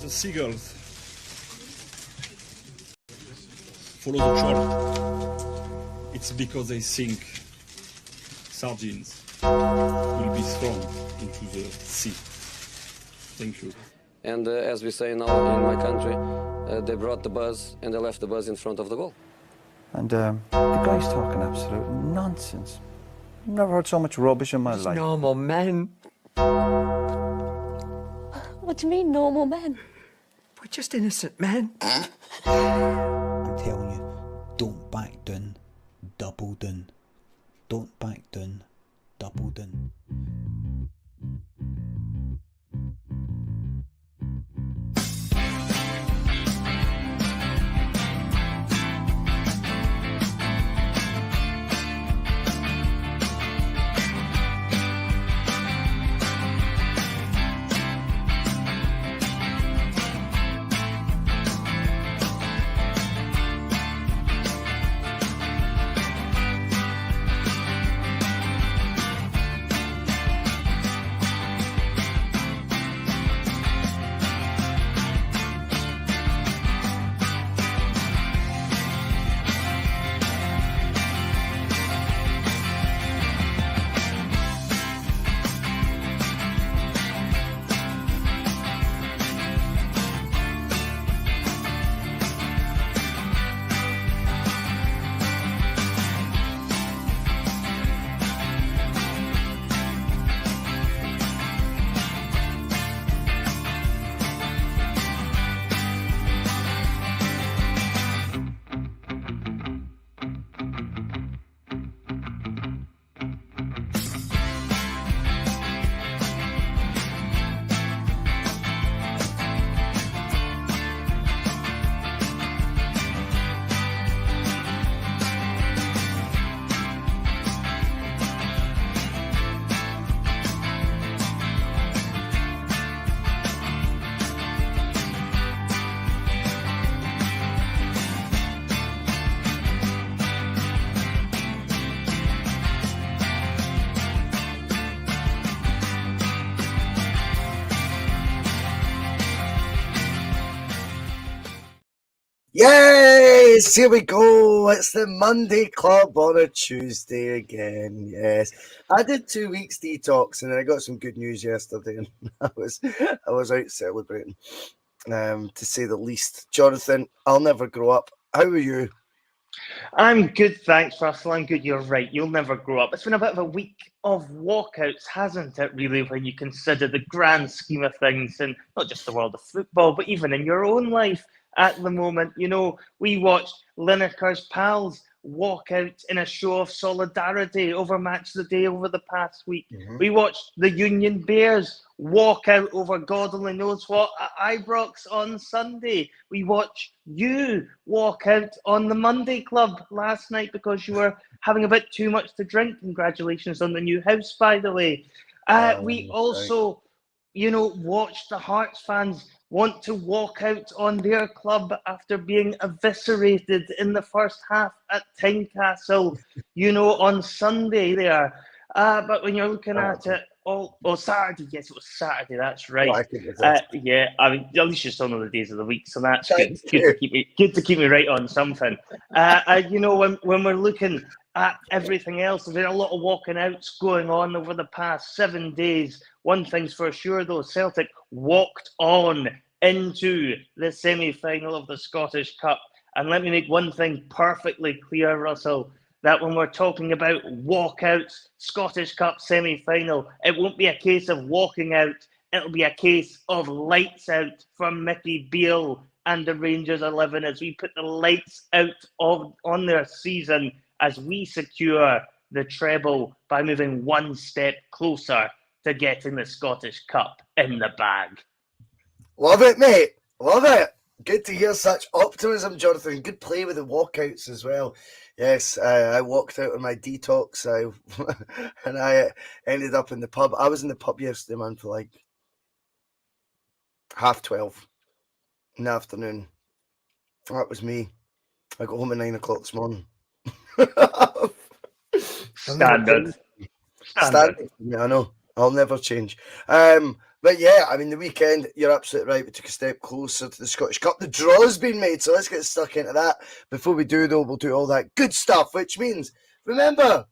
the seagulls follow the troll, it's because they think sardines will be thrown into the sea. Thank you. And as we say now in my country, they brought the buzz and they left the buzz in front of the goal. And the guy's talking absolute nonsense. Never heard so much rubbish in my life. Normal men. What do you mean, normal men? We're just innocent men. I'm telling you, don't back down, double down. Don't back down, double down. Yes, here we go. It's the Monday Club on a Tuesday again. Yes, I did 2 weeks detox, and I got some good news yesterday, and I was out celebrating, to say the least. Jonathan, I'll never grow up. How are you? I'm good, thanks, Russell. I'm good. You're right. You'll never grow up. It's been a bit of a week of walkouts, hasn't it, really, when you consider the grand scheme of things, and not just the world of football, but even in your own life. At the moment, you know, we watched Lineker's pals walk out in a show of solidarity over Match of the Day over the past week. We watched the Union Bears walk out over God only knows what at Ibrox on Sunday. We watched you walk out on the Monday Club last night because you were having a bit too much to drink. Congratulations on the new house, by the way. We also, you know, watched the Hearts fans want to walk out on their club after being eviscerated in the first half at Tynecastle, you know, on Sunday there. But when you're looking at it, Saturday, yes, it was Saturday, that's right. Yeah, I mean, at least you still know the days of the week, so that's good. Good to keep me right on something. You know, when we're looking at everything else, there's been a lot of walking outs going on over the past 7 days. One thing's for sure, though, Celtic walked on into the semi-final of the Scottish Cup. And let me make one thing perfectly clear, Russell, that when we're talking about walkouts, Scottish Cup semi-final, it won't be a case of walking out, it'll be a case of lights out from Mickey Beale and the Rangers 11 as we put the lights out on their season as we secure the treble by moving one step closer to getting the Scottish Cup in the bag. Love it, mate. Love it. Good to hear such optimism, Jonathan. Good play with the walkouts as well. Yes, I walked out on my detox and I ended up in the pub. I was in the pub yesterday, man, for like 12:30 in the afternoon. That was me. I got home at 9 o'clock this morning. Standard. Yeah, I know. I'll never change. But yeah, I mean, the weekend, you're absolutely right. We took a step closer to the Scottish Cup. The draw's been made, so let's get stuck into that. Before we do, though, we'll do all that good stuff, which means, remember,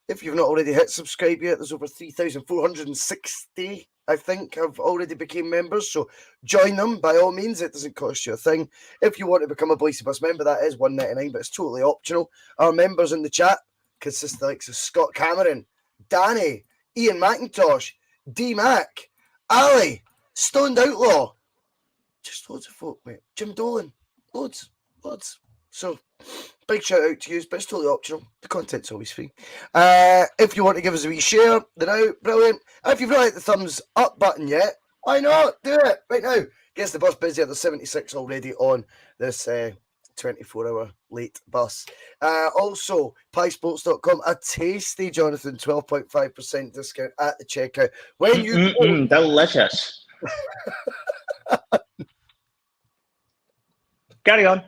if you've not already hit subscribe yet, there's over 3,460, I think, have already became members. So join them by all means. It doesn't cost you a thing. If you want to become a BOYCE'S member, that is $1.99, but it's totally optional. Our members in the chat consist of the likes of Scott Cameron, Danny, Ian McIntosh, D Mac, Ali, Stoned Outlaw, just loads of folk, mate. Jim Dolan, loads. So, big shout out to you, but it's totally optional. The content's always free. If you want to give us a wee share, then out, brilliant. And if you've not hit the thumbs up button yet, why not? Do it right now. Gets the bus busier. There's 76 already on this 24-hour late bus. Also, piesports.com, a tasty Jonathan 12.5% discount at the checkout. When you delicious. Carry on.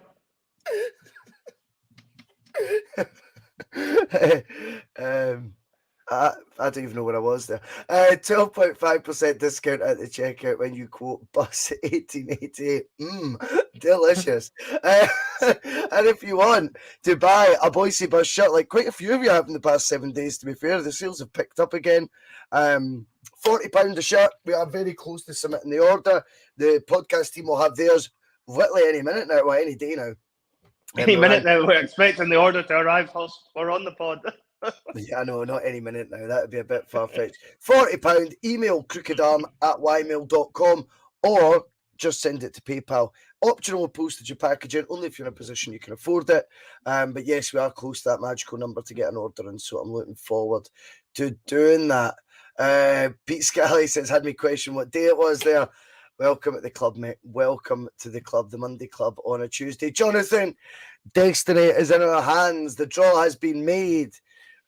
I don't even know where I was there. 12.5% discount at the checkout when you quote bus 1888. Delicious. And if you want to buy a Boise Bus shirt, like quite a few of you have in the past 7 days, to be fair, the sales have picked up again. £40 a shirt. We are very close to submitting the order. The podcast team will have theirs literally any minute now, well, any day now. Any minute now, we're expecting the order to arrive whilst we're on the pod. Yeah, no, not any minute now. That would be a bit far-fetched. £40. Email crookedarm@ymail.com or just send it to PayPal. Optional postage and packaging, only if you're in a position you can afford it. But yes, we are close to that magical number to get an order in, so I'm looking forward to doing that. Pete Scally says, had me question what day it was there. Welcome at the club, mate. Welcome to the club, the Monday Club on a Tuesday. Jonathan, destiny is in our hands. The draw has been made.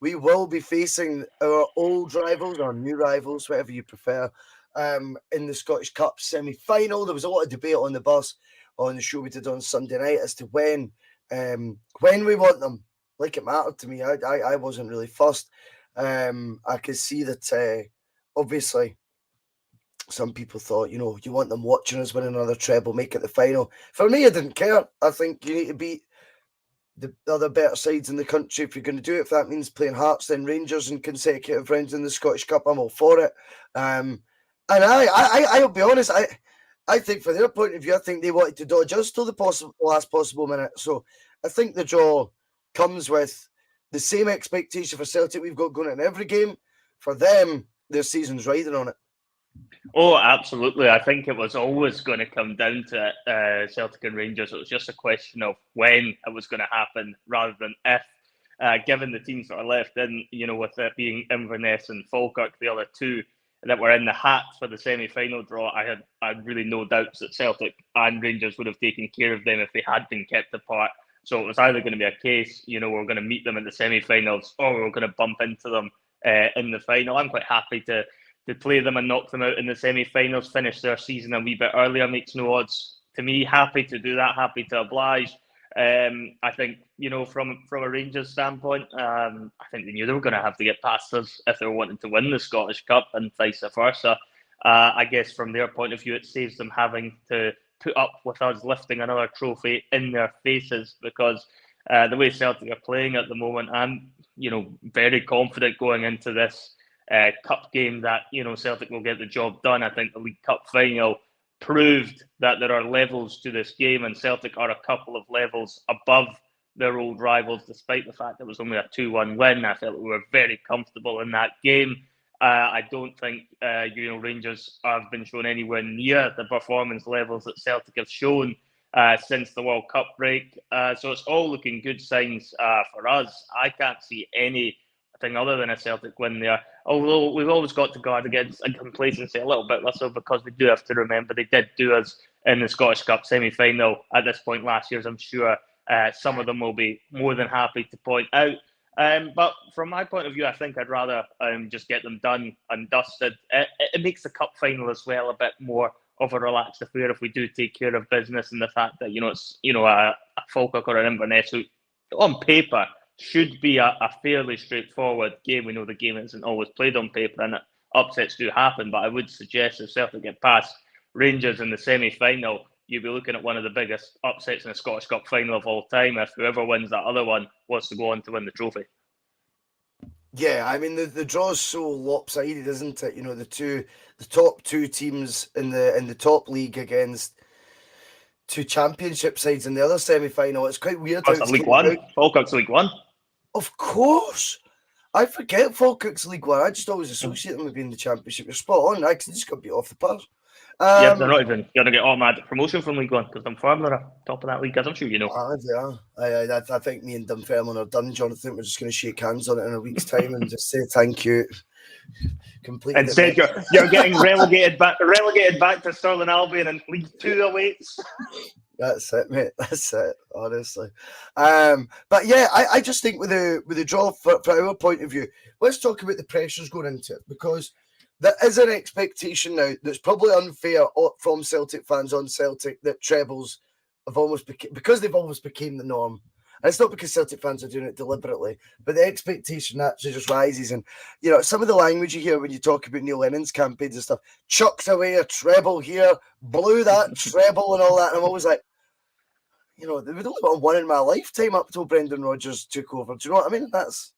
We will be facing our old rivals, or new rivals, whatever you prefer, in the Scottish Cup semi-final. There was a lot of debate on the bus on the show we did on Sunday night as to when we want them. Like it mattered to me. I wasn't really fussed. I could see that obviously some people thought, you want them watching us win another treble, make it the final. For me, I didn't care. I think you need to beat the other better sides in the country if you're going to do it. If that means playing Hearts, then Rangers in consecutive rounds in the Scottish Cup, I'm all for it. And I'll be honest, I think from their point of view, I think they wanted to dodge us till the last possible minute. So I think the draw comes with the same expectation for Celtic we've got going in every game. For them, their season's riding on it. Oh, absolutely. I think it was always going to come down to Celtic and Rangers. It was just a question of when it was going to happen rather than if. Given the teams that are left in, with it being Inverness and Falkirk, the other two that were in the hat for the semi-final draw, I had really no doubts that Celtic and Rangers would have taken care of them if they had been kept apart. So it was either going to be a case, we're going to meet them in the semi-finals, or we're going to bump into them in the final. I'm quite happy to play them and knock them out in the semi-finals, finish their season a wee bit earlier, makes no odds to me. Happy to do that, happy to oblige. I think, from a Rangers standpoint, I think they knew they were going to have to get past us if they were wanting to win the Scottish Cup and vice versa. I guess from their point of view, it saves them having to put up with us lifting another trophy in their faces, because the way Celtic are playing at the moment, I'm, very confident going into this cup game that Celtic will get the job done. I think the League Cup final proved that there are levels to this game, and Celtic are a couple of levels above their old rivals, despite the fact it was only a 2-1 win. I felt we were very comfortable in that game. I don't think Rangers have been shown anywhere near the performance levels that Celtic have shown since the World Cup break. So it's all looking good signs for us. I can't see anything other than a Celtic win there. Although we've always got to guard against a complacency a little bit, Russell, because we do have to remember they did do us in the Scottish Cup semi-final at this point last year, as I'm sure some of them will be more than happy to point out. But from my point of view, I think I'd rather just get them done and dusted. It makes the cup final as well a bit more of a relaxed affair if we do take care of business, and the fact that it's a Falkirk or an Inverness who, on paper, should be a fairly straightforward game. We know the game isn't always played on paper, and upsets do happen, but I would suggest if Celtic get past Rangers in the semi-final, you'll be looking at one of the biggest upsets in a Scottish Cup final of all time if whoever wins that other one wants to go on to win the trophy. Yeah, I mean the draw's so lopsided, isn't it? You know, the top two teams in the top league against two championship sides in the other semi-final. It's quite weird. That's League One. Falkirk's League One. Of course. I forget Falkirk's League One. I just always associate them with being the championship. You're spot on. I just got beat off the park. Yeah, they're not even going to get automatic promotion from League One because Dunfermline are top of that league, as I'm sure you know. I think me and Dunfermline are done, Jonathan. We're just going to shake hands on it in a week's time and just say thank you. Completely. Instead, you're getting relegated back to Stirling Albion and League Two awaits. That's it, mate. That's it, honestly. But yeah, I just think with the draw, for our point of view, let's talk about the pressures going into it, because there is an expectation now that's probably unfair from Celtic fans on Celtic that trebles have almost because they've almost became the norm. And it's not because Celtic fans are doing it deliberately, but the expectation actually just rises. And, you know, some of the language you hear when you talk about Neil Lennon's campaigns and stuff, chucked away a treble here, blew that treble and all that. And I'm always like, you know, we'd only won one in my lifetime up till Brendan Rodgers took over. Do you know what I mean? I was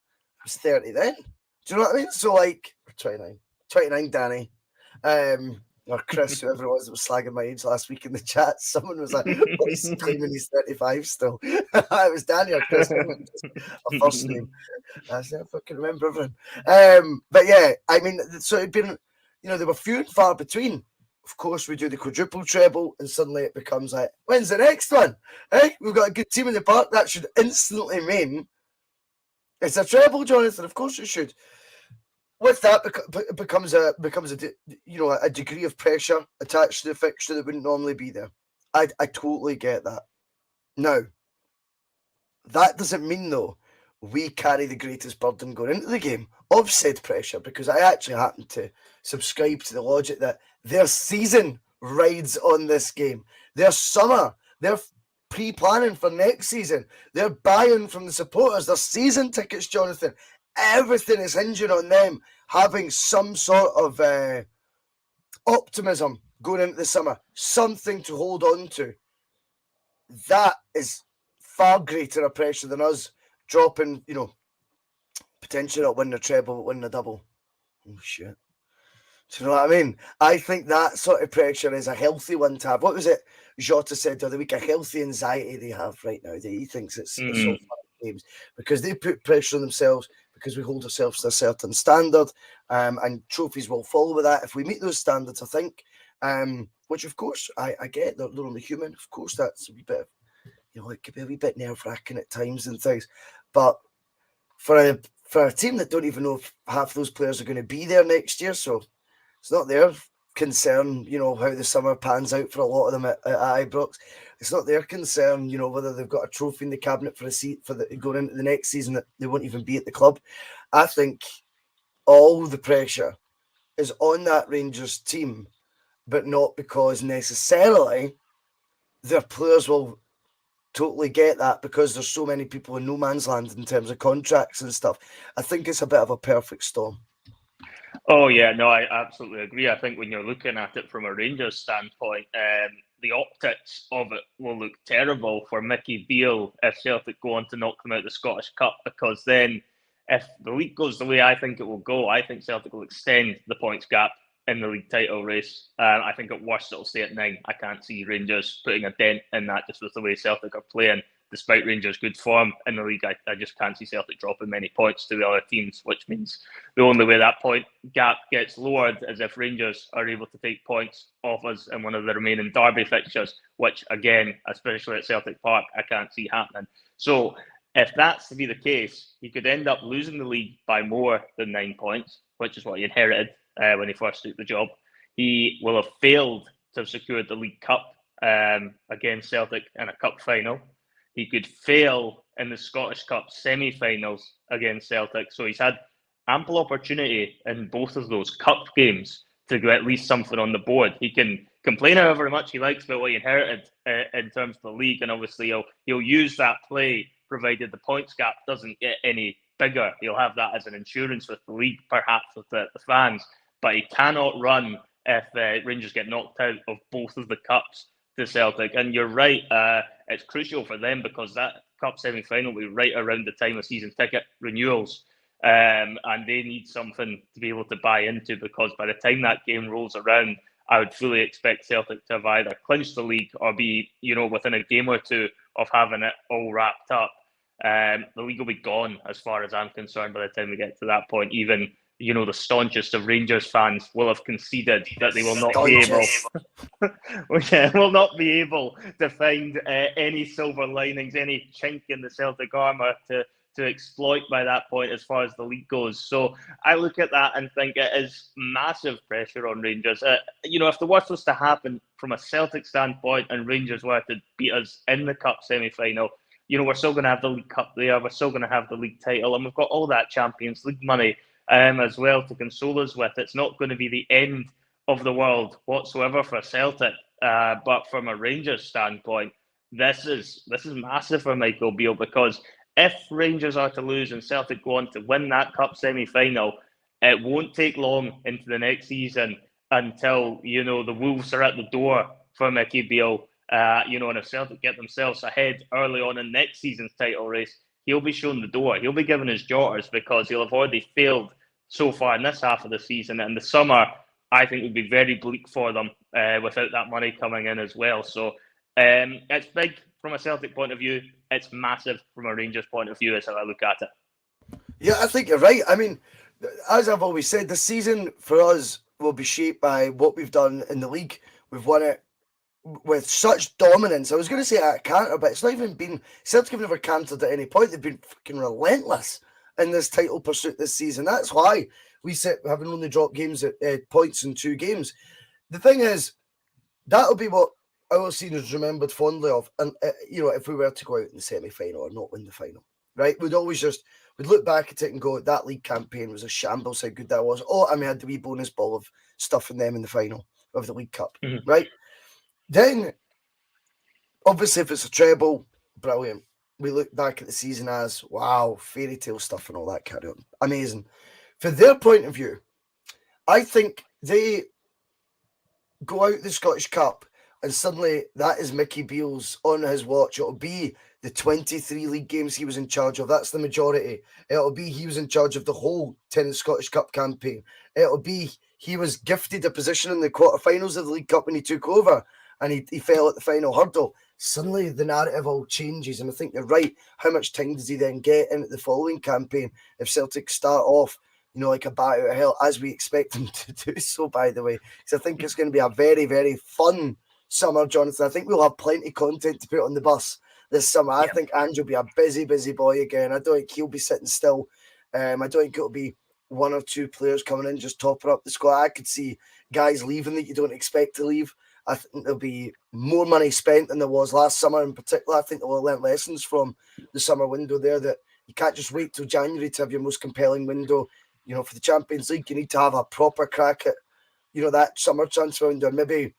30 then. Do you know what I mean? So, like, 29, Danny. Or Chris, whoever it was that was slagging my age last week in the chat. Someone was like, well, he's claiming he's 35 still. It was Danny or Chris. A first name. I said, I fucking remember everything. But yeah, I mean, so it'd been, you know, they were few and far between. Of course, we do the quadruple treble, and suddenly it becomes like, when's the next one? Hey, we've got a good team in the park. That should instantly mean it's a treble, Jonathan. Of course it should. With that, becomes a degree of pressure attached to the fixture that wouldn't normally be there. I totally get that. Now, that doesn't mean though we carry the greatest burden going into the game of said pressure, because I actually happen to subscribe to the logic that their season rides on this game. Their summer, they're pre-planning for next season. They're buying from the supporters. Their season tickets, Jonathan. Everything is hinging on them having some sort of optimism going into the summer, something to hold on to. That is far greater a pressure than us dropping, you know, potentially not winning a treble, but winning a double. Oh, shit. Do you know what I mean? I think that sort of pressure is a healthy one to have. What was it Jota said the other week? A healthy anxiety they have right now. He thinks it's all fun games because they put pressure on themselves, because we hold ourselves to a certain standard, and trophies will follow with that if we meet those standards, I think. Which, of course, I get. They're only human. Of course, that's a wee bit, you know, it could be a wee bit nerve-wracking at times and things. But for a team that don't even know if half those players are going to be there next year, so it's not their concern, you know, how the summer pans out for a lot of them at Ibrox. It's not their concern, you know, whether they've got a trophy in the cabinet for a seat for going into the next season that they won't even be at the club. I think all the pressure is on that Rangers team, but not because necessarily their players will totally get that, because there's so many people in no man's land in terms of contracts and stuff. I think it's a bit of a perfect storm. Oh, yeah, no, I absolutely agree. I think when you're looking at it from a Rangers standpoint, the optics of it will look terrible for Mickey Beale if Celtic go on to knock them out of the Scottish Cup, because then if the league goes the way I think it will go, I think Celtic will extend the points gap in the league title race. I think at worst it'll stay at 9. I can't see Rangers putting a dent in that just with the way Celtic are playing. Despite Rangers' good form in the league, I just can't see Celtic dropping many points to the other teams, which means the only way that point gap gets lowered is if Rangers are able to take points off us in one of the remaining derby fixtures, which, again, especially at Celtic Park, I can't see happening. So if that's to be the case, he could end up losing the league by more than 9 points, which is what he inherited when he first took the job. He will have failed to have secured the League Cup against Celtic in a cup final. He could fail in the Scottish Cup semi-finals against Celtic. So he's had ample opportunity in both of those cup games to get at least something on the board. He can complain however much he likes about what he inherited in terms of the league, and obviously he'll use that play provided the points gap doesn't get any bigger. He'll have that as an insurance with the league, perhaps with the fans. but he cannot run if Rangers get knocked out of both of the cups to Celtic. And you're right, it's crucial for them because that cup semi-final will be right around the time of season ticket renewals. And they need something to be able to buy into, because by the time that game rolls around, I would fully expect Celtic to have either clinched the league or be, within a game or two of having it all wrapped up. The league will be gone as far as I'm concerned by the time we get to that point. Even, the staunchest of Rangers fans will have conceded that they will not be able to find any silver linings, any chink in the Celtic armour to exploit by that point as far as the league goes. So I look at that and think it is massive pressure on Rangers. If the worst was to happen from a Celtic standpoint and Rangers were to beat us in the cup semi-final, we're still going to have the League Cup there, we're still going to have the league title, and we've got all that Champions League money as well to console us with. It's not going to be the end of the world whatsoever for Celtic, but from a Rangers standpoint, this is massive for Michael Beale, because if Rangers are to lose and Celtic go on to win that cup semi-final, it won't take long into the next season until, the Wolves are at the door for Mickey Beale. And if Celtic get themselves ahead early on in next season's title race, he'll be shown the door. He'll be given his jotters because he'll have already failed so far in this half of the season. And the summer, I think, will be very bleak for them without that money coming in as well. So it's big from a Celtic point of view. It's massive from a Rangers point of view is how I look at it. Yeah, I think you're right. I mean, as I've always said, the season for us will be shaped by what we've done in the league. We've won it with such dominance. I was going to say at a canter, but it's not even been... Celtic have never cantered at any point. They've been fucking relentless in this title pursuit this season. That's why we sit having only dropped games at points in 2 games. The thing is, that'll be what our seniors remembered fondly of, and if we were to go out in the semi-final or not win the final, right? We'd look back at it and go, that league campaign was a shambles, how good that was. Oh, and we had the wee bonus ball of stuffing them in the final of the League Cup, right? Then, obviously, if it's a treble, brilliant. We look back at the season as, wow, fairy tale stuff and all that carry on. Amazing. For their point of view, I think they go out the Scottish Cup and suddenly that is Mickey Beale's on his watch. It'll be the 23 league games he was in charge of. That's the majority. It'll be he was in charge of the whole 10 Scottish Cup campaign. It'll be he was gifted a position in the quarterfinals of the League Cup when he took over, and he fell at the final hurdle. Suddenly the narrative all changes, and I think you're right. How much time does he then get in the following campaign if Celtic start off, like a bat out of hell, as we expect them to do so, by the way? Because I think it's going to be a very, very fun summer, Jonathan. I think we'll have plenty of content to put on the bus this summer. I think Ange will be a busy boy again. I don't think he'll be sitting still. I don't think it'll be 1 or 2 players coming in just topping up the squad. I could see guys leaving that you don't expect to leave. I think there'll be more money spent than there was last summer in particular. I think they'll have learned lessons from the summer window there, that you can't just wait till January to have your most compelling window. For the Champions League, you need to have a proper crack at, that summer transfer window, and maybe,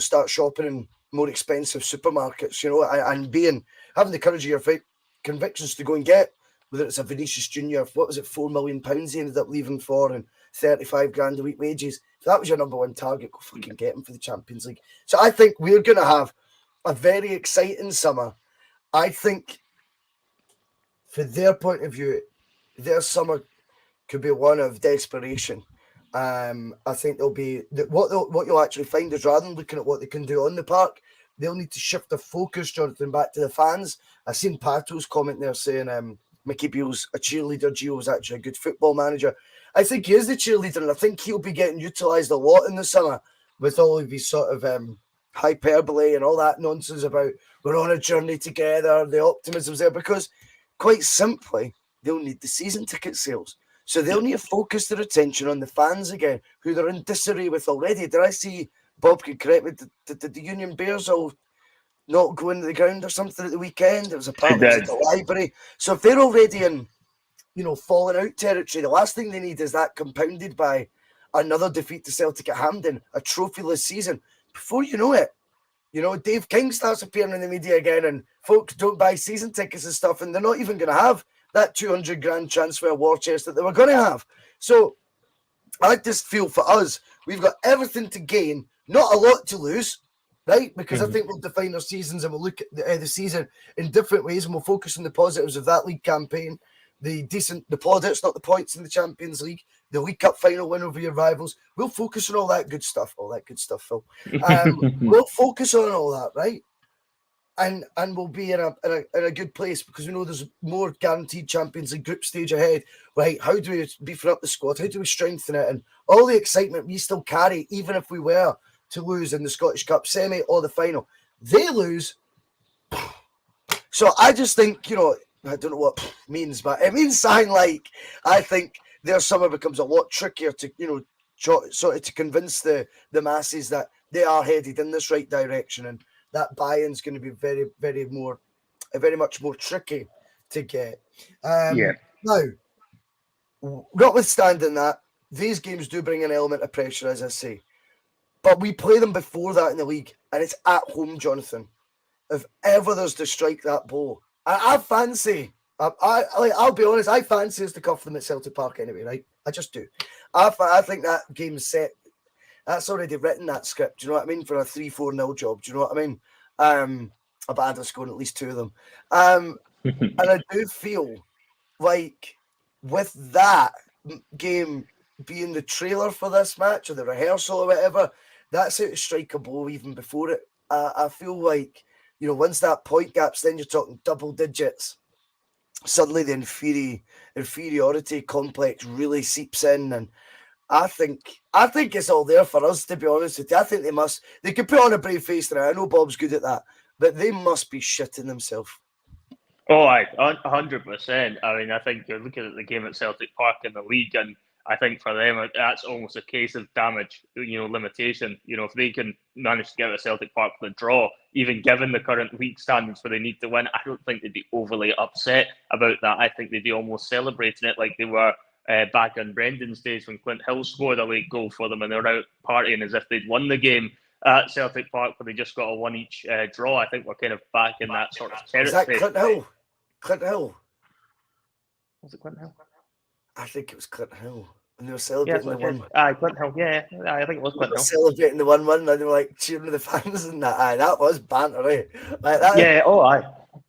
start shopping in more expensive supermarkets, and having the courage of your convictions to go and get, whether it's a Vinicius Junior, what was it, £4 million he ended up leaving for, and 35 grand a week wages. If that was your number one target, go fucking get him for the Champions League. So I think we're going to have a very exciting summer. I think, for their point of view, their summer could be one of desperation. I think there'll be what you'll actually find is, rather than looking at what they can do on the park, they'll need to shift the focus, Jonathan, back to the fans. I've seen Pato's comment there saying Mickey Beale's a cheerleader. Gio was actually a good football manager. I think he is the cheerleader, and I think he'll be getting utilised a lot in the summer with all of these sort of hyperbole and all that nonsense about we're on a journey together, the optimism's there, because quite simply, they'll need the season ticket sales. So they'll need to focus their attention on the fans again, who they're in disarray with already. Did I see, Bob can correct me, did the Union Bears all not go into the ground or something at the weekend? There was a party at the library. So if they're already in, falling out territory, the last thing they need is that compounded by another defeat to Celtic at Hampden, a trophyless season. Before you know it, Dave King starts appearing in the media again, and folks don't buy season tickets and stuff, and they're not even going to have that 200 grand transfer war chest that they were going to have. So I just feel for us, we've got everything to gain, not a lot to lose, right? Because I think we'll define our seasons and we'll look at the season in different ways, and we'll focus on the positives of that league campaign, the plaudits, not the points in the Champions League, the League Cup final win over your rivals. We'll focus on all that good stuff, Phil. We'll focus on all that, right? And we'll be in a good place because we know there's more guaranteed Champions League group stage ahead. Right? How do we beef up the squad? How do we strengthen it? And all the excitement we still carry, even if we were to lose in the Scottish Cup semi or the final. They lose. So I just think, I don't know what means, but it means something like I think their summer becomes a lot trickier to, sort of to convince the masses that they are headed in this right direction, and that buy-in's going to be very much more tricky to get. Now, notwithstanding that, these games do bring an element of pressure, as I say. But we play them before that in the league, and it's at home, Jonathan. If ever there's to strike that blow, I fancy. I'll be honest. I fancy us to cuff them at Celtic Park anyway, right? I just do. I think that game's set. That's already written, that script. Do you know what I mean? For a 3-4-0 job. Do you know what I mean? A bad scoring at least two of them. And I do feel like with that game being the trailer for this match or the rehearsal or whatever, that's how to strike a blow even before it. I feel like, once that point gap's, then you're talking double digits. Suddenly the inferiority complex really seeps in, and I think it's all there for us, to be honest with you. I think they could put on a brave face now. I know Bob's good at that, but they must be shitting themselves. Oh, 100%. I mean, I think you're looking at the game at Celtic Park in the league, and I think for them, that's almost a case of damage, limitation. If they can manage to get at Celtic Park for the draw, even given the current league standards where they need to win, I don't think they'd be overly upset about that. I think they'd be almost celebrating it like they were back in Brendan's days when Clint Hill scored a late goal for them and they're out partying as if they'd won the game at Celtic Park, where they just got a one-each draw. I think we're kind of back in that sort of territory. Is that Clint Hill? Clint Hill? Was it Clint Hill? I think it was Clint Hill. And they were celebrating the 1-1. Clint Hill, yeah. I think it was Clint Hill. Celebrating the 1-1, and they were like cheering with the fans and that. That was banter, eh? Like that. Yeah,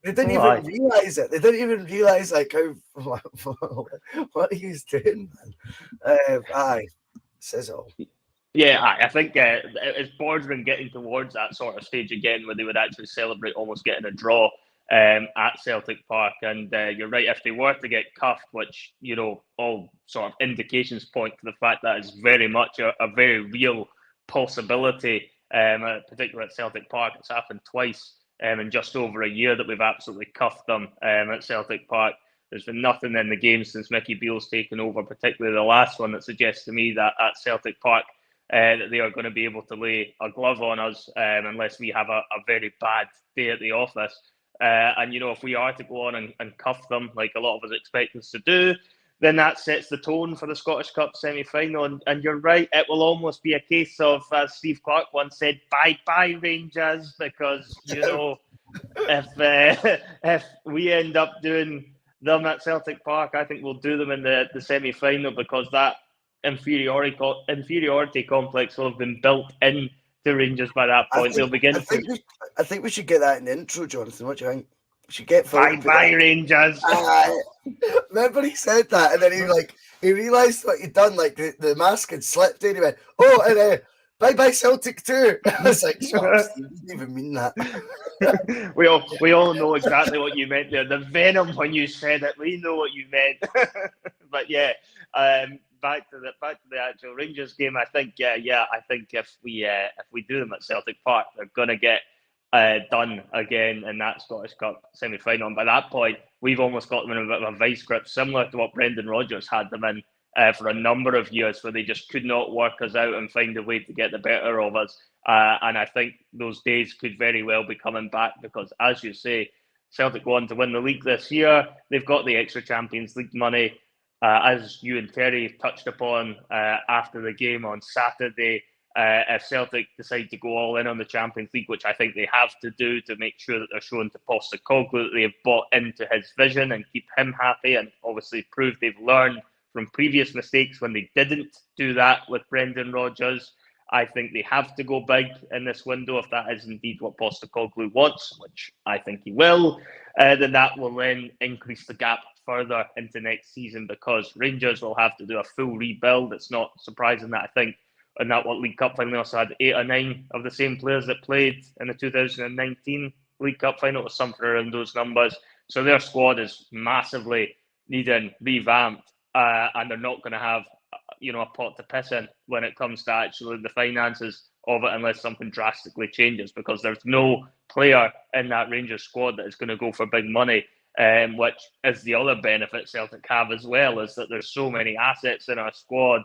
They didn't even realise it. They didn't even realise like how what he was doing, man. Says it all. Yeah, I think it's bordering getting towards that sort of stage again where they would actually celebrate almost getting a draw at Celtic Park. And you're right, if they were to get cuffed, which, all sort of indications point to the fact that it's very much a very real possibility, particularly at Celtic Park. It's happened twice in just over a year that we've absolutely cuffed them at Celtic Park. There's been nothing in the game since Mickey Beale's taken over, particularly the last one, that suggests to me that at Celtic Park that they are going to be able to lay a glove on us unless we have a very bad day at the office. And, if we are to go on and cuff them, like a lot of us expect us to do, then that sets the tone for the Scottish Cup semi-final. And you're right, it will almost be a case of, as Steve Clarke once said, bye-bye Rangers, because, if we end up doing them at Celtic Park, I think we'll do them in the semi-final, because that inferiority complex will have been built in to Rangers by that point. I think we should get that in the intro, Jonathan. What do you think? We should get bye Rangers. Remember he said that, and then he realised what he'd done. Like the mask had slipped in. He went, "Oh, and bye Celtic too." I was like, "Steve, you didn't even mean that." we all know exactly what you meant there. The venom when you said it. We know what you meant. But yeah. Back to the actual Rangers game. I think, I think if we do them at Celtic Park, they're gonna get done again in that Scottish Cup semi-final. And by that point, we've almost got them in a bit of a vice grip, similar to what Brendan Rodgers had them in for a number of years, where they just could not work us out and find a way to get the better of us. And I think those days could very well be coming back, because, as you say, Celtic go on to win the league this year. They've got the extra Champions League money. As you and Terry touched upon after the game on Saturday, if Celtic decide to go all in on the Champions League, which I think they have to do to make sure that they're showing to Postecoglou that they have bought into his vision and keep him happy, and obviously prove they've learned from previous mistakes when they didn't do that with Brendan Rodgers. I think they have to go big in this window if that is indeed what Postecoglou wants, which I think he will. Then that will then increase the gap further into next season because Rangers will have to do a full rebuild. It's not surprising that I think in that League Cup final they also had 8 or 9 of the same players that played in the 2019 League Cup final. It was something around those numbers. So their squad is massively needing revamped, and they're not going to have a pot to piss in when it comes to actually the finances of it unless something drastically changes, because there's no player in that Rangers squad that is going to go for big money, which is the other benefit Celtic have as well, is that there's so many assets in our squad.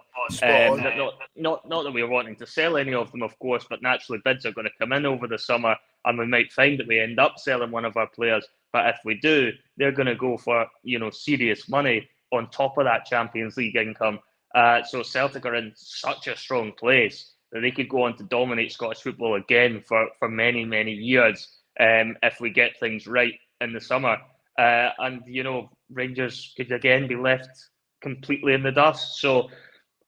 Not that we're wanting to sell any of them, of course, but naturally bids are going to come in over the summer and we might find that we end up selling one of our players. But if we do, they're going to go for serious money on top of that Champions League income. So Celtic are in such a strong place that they could go on to dominate Scottish football again for many, many years if we get things right in the summer. And Rangers could again be left completely in the dust. So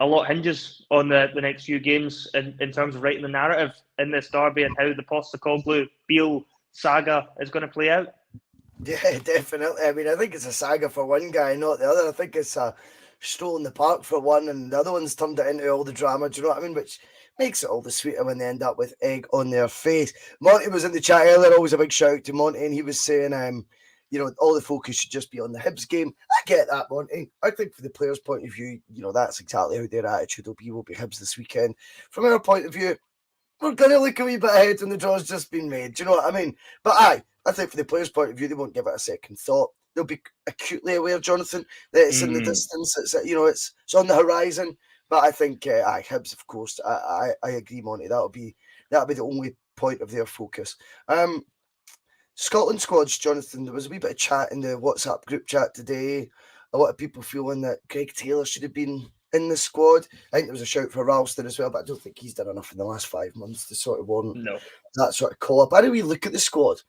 a lot hinges on the next few games in terms of writing the narrative in this derby and how the Postecoglou-Beale saga is going to play out. Yeah, definitely. I mean, I think it's a saga for one guy, not the other. I think it's a stroll in the park for one, and the other one's turned it into all the drama. Do you know what I mean? Which makes it all the sweeter when they end up with egg on their face. Monty was in the chat earlier. Always a big shout out to Monty, and he was saying, all the focus should just be on the Hibs game. I get that, Monty. I think for the players' point of view, that's exactly how their attitude will be Hibs this weekend. From our point of view, we're going to look a wee bit ahead when the draw's just been made. Do you know what I mean? But I think for the players' point of view, they won't give it a second thought. They'll be acutely aware, Jonathan, that it's in the distance. It's it's on the horizon. But I think Hibs, of course. I agree, Monty. That'll be the only point of their focus. Scotland squads, Jonathan. There was a wee bit of chat in the WhatsApp group chat today. A lot of people feeling that Greg Taylor should have been in the squad. I think there was a shout for Ralston as well, but I don't think he's done enough in the last 5 months to sort of warrant that sort of call up. How do we look at the squad?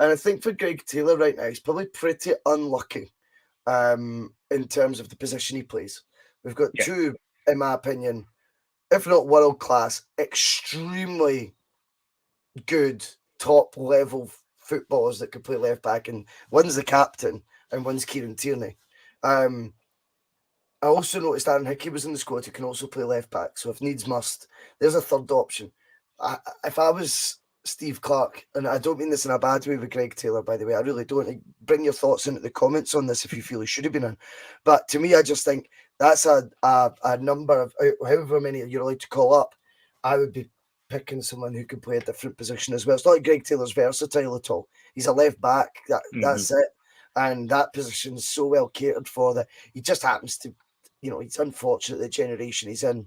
And I think for Greg Taylor right now, he's probably pretty unlucky in terms of the position he plays. We've got two, in my opinion, if not world class, extremely good top level footballers that could play left back, and one's the captain and one's Kieran Tierney. I also noticed Aaron Hickey was in the squad who can also play left back. So if needs must, there's a third option. If I was Steve Clarke, and I don't mean this in a bad way with Greg Taylor, by the way, I really don't. Bring your thoughts into the comments on this if you feel he should have been in. But to me, I just think that's a number of however many you're allowed to call up. I would be picking someone who can play a different position as well. It's not like Greg Taylor's versatile at all. He's a left back. That's it. And that position is so well catered for that he just happens to, he's unfortunate the generation he's in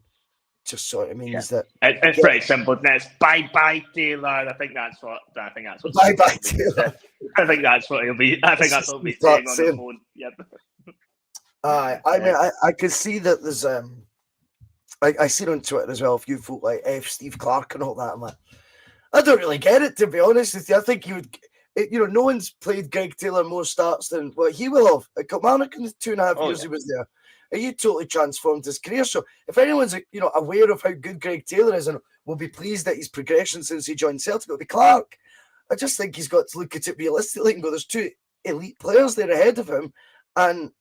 just sort of means that it's pretty simple. It's bye Taylor. I think that's what bye Taylor. I think that's what he'll be. I think that's what he'll be saying on the phone. Yep. I mean, I could see that there's I see it on Twitter as well. If you vote like F Steve Clarke and all that, I'm like, I don't really get it, to be honest with you. I think you would. No one's played Greg Taylor more starts than what he will have at Kilmarnock in the 2.5 years he was there. He totally transformed his career. So if anyone's aware of how good Greg Taylor is and will be pleased at his progression since he joined Celtic, it'll be Clarke. I just think he's got to look at it realistically and go, there's two elite players there ahead of him. And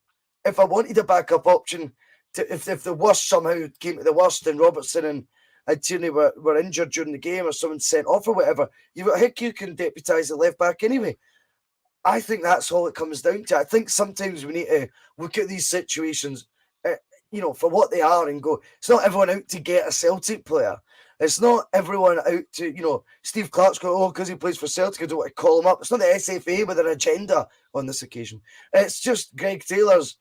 if I wanted a backup option, if the worst somehow came to the worst and Robertson and Tierney were injured during the game or someone sent off or whatever, you've got Hickey who can deputise the left back anyway. I think that's all it comes down to. I think sometimes we need to look at these situations, for what they are and go, it's not everyone out to get a Celtic player. It's not everyone out to, Steve Clarke's going, because he plays for Celtic, I don't want to call him up. It's not the SFA with an agenda on this occasion. It's just Greg Taylor's,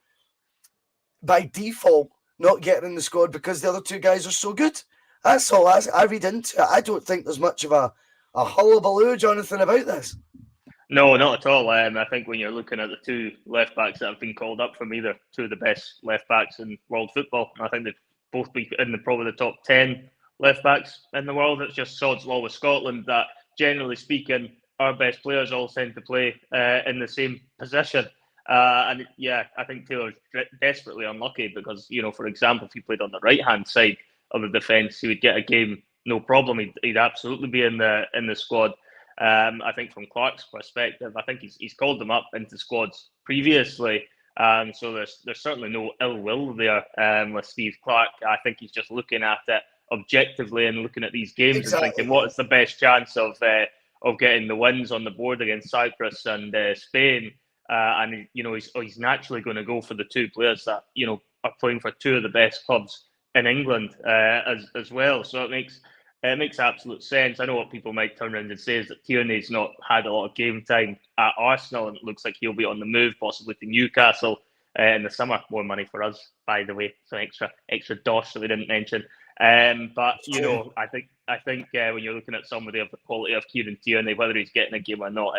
by default, not getting in the squad because the other two guys are so good. That's all I read into it. I don't think there's much of a hullabaloo, Jonathan, about this. No, not at all. I think when you're looking at the two left backs that have been called up from either two of the best left backs in world football, I think they'd both be in probably the top 10 left backs in the world. It's just sod's law with Scotland that, generally speaking, our best players all tend to play in the same position. And yeah, I think Taylor's desperately unlucky because, for example, if he played on the right-hand side of the defence, he would get a game, no problem. He'd absolutely be in the squad. I think from Clark's perspective, I think he's called them up into squads previously. So there's certainly no ill will there with Steve Clark. I think he's just looking at it objectively and looking at these games and thinking, what is the best chance of getting the wins on the board against Cyprus and Spain? And he's naturally going to go for the two players that are playing for two of the best clubs in England as well. So it makes absolute sense. I know what people might turn around and say is that Tierney's not had a lot of game time at Arsenal, and it looks like he'll be on the move, possibly to Newcastle in the summer. More money for us, by the way, so extra dosh that we didn't mention. But I think when you're looking at somebody of the quality of Kieran Tierney, whether he's getting a game or not,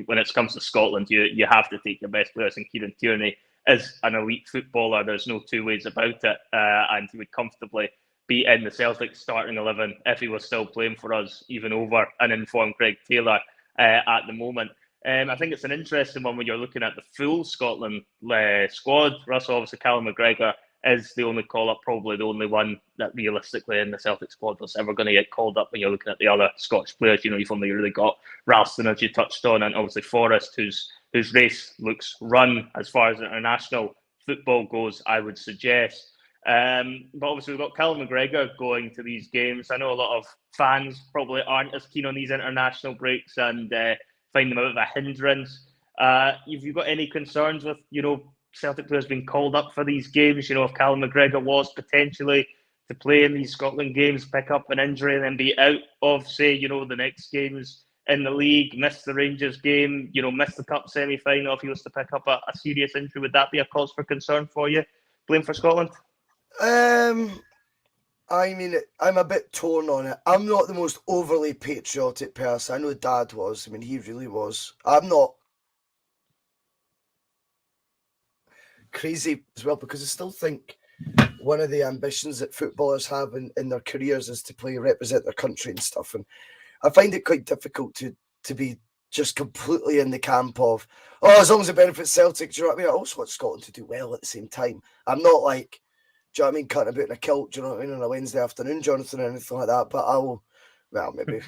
when it comes to Scotland, you have to take your best players, and Kieran Tierney is an elite footballer. There's no two ways about it, and he would comfortably be in the Celtic starting 11 if he was still playing for us, even over an informed Greg Taylor at the moment. I think it's an interesting one when you're looking at the full Scotland squad. Russell, obviously, Callum McGregor is the only call-up, probably the only one that realistically in the Celtic squad was ever going to get called up when you're looking at the other Scottish players. You've only really got Ralston, as you touched on, and obviously Forrest, whose race looks run as far as international football goes, I would suggest. But obviously we've got Callum McGregor going to these games. I know a lot of fans probably aren't as keen on these international breaks and find them a bit of a hindrance. Have you got any concerns with, Celtic players being called up for these games? If Callum McGregor was potentially to play in these Scotland games, pick up an injury and then be out of, say, the next games in the league, miss the Rangers game, miss the Cup semi-final, if he was to pick up a serious injury, would that be a cause for concern for you, playing for Scotland? I'm a bit torn on it. I'm not the most overly patriotic person. I know Dad was. He really was. I'm not crazy as well, because I still think one of the ambitions that footballers have in their careers is to represent their country and stuff. And I find it quite difficult to be just completely in the camp of, as long as it benefits Celtic, do you know what I mean? I also want Scotland to do well at the same time. I'm not like, do you know what I mean, cutting about in a kilt, do you know what I mean, on a Wednesday afternoon, Jonathan, or anything like that. But maybe.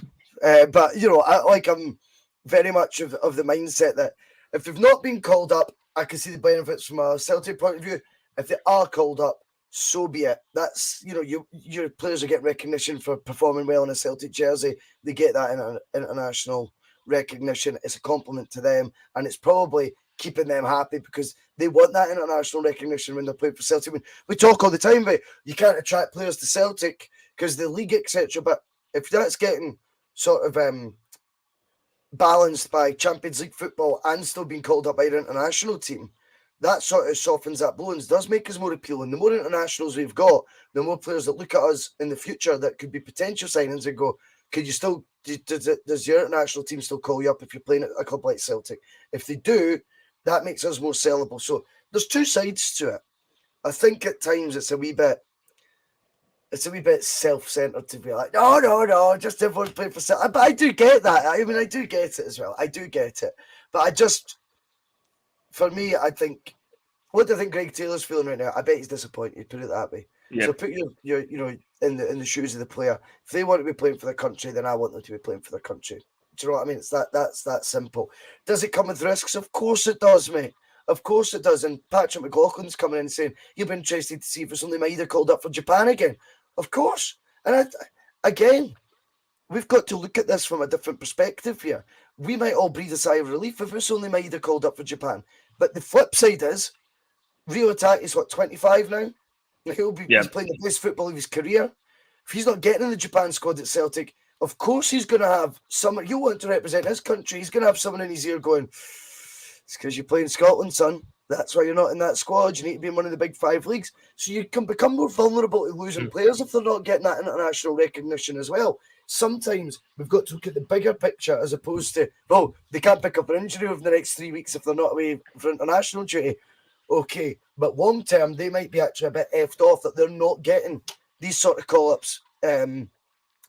But, I'm very much of the mindset that if they've not been called up, I can see the benefits from a Celtic point of view. If they are called up, so be it. That's, your players are getting recognition for performing well in a Celtic jersey. They get that international recognition. It's a compliment to them, and it's probably keeping them happy because they want that international recognition when they're playing for Celtic. We talk all the time about you can't attract players to Celtic because the league, etc. But if that's getting sort of balanced by Champions League football and still being called up by an international team, that sort of softens that blow and does make us more appealing. The more internationals we've got, the more players that look at us in the future that could be potential signings and go, could you still, does your international team still call you up if you're playing at a club like Celtic? If they do, that makes us more sellable. So there's two sides to it. I think at times it's a wee bit self-centered to be like, no, just everyone playing for Celtic. But I do get that. I do get it as well. I do get it. But for me, I think, what do I think Greg Taylor's feeling right now? I bet he's disappointed, put it that way. Yep. So put your in the shoes of the player. If they want to be playing for their country, then I want them to be playing for their country. Do you know what I mean? It's that's that simple. Does it come with risks? Of course it does, mate. Of course it does. And Patrick McLaughlin's coming in saying, you'll be interested to see if somebody might either called up for Japan again. Of course. And again, we've got to look at this from a different perspective here. We might all breathe a sigh of relief if it's only Maida called up for Japan. But the flip side is, Rio Attack is 25 now? He's playing the best football of his career. If he's not getting in the Japan squad at Celtic, of course he's going to have someone, he'll want to represent his country. He's going to have someone in his ear going, it's because you're playing Scotland, son. That's why you're not in that squad. You need to be in one of the big 5 leagues. So you can become more vulnerable to losing players if they're not getting that international recognition as well. Sometimes we've got to look at the bigger picture as opposed to, they can't pick up an injury over the next 3 weeks if they're not away for international duty. Okay, but long term, they might be actually a bit effed off that they're not getting these sort of call-ups when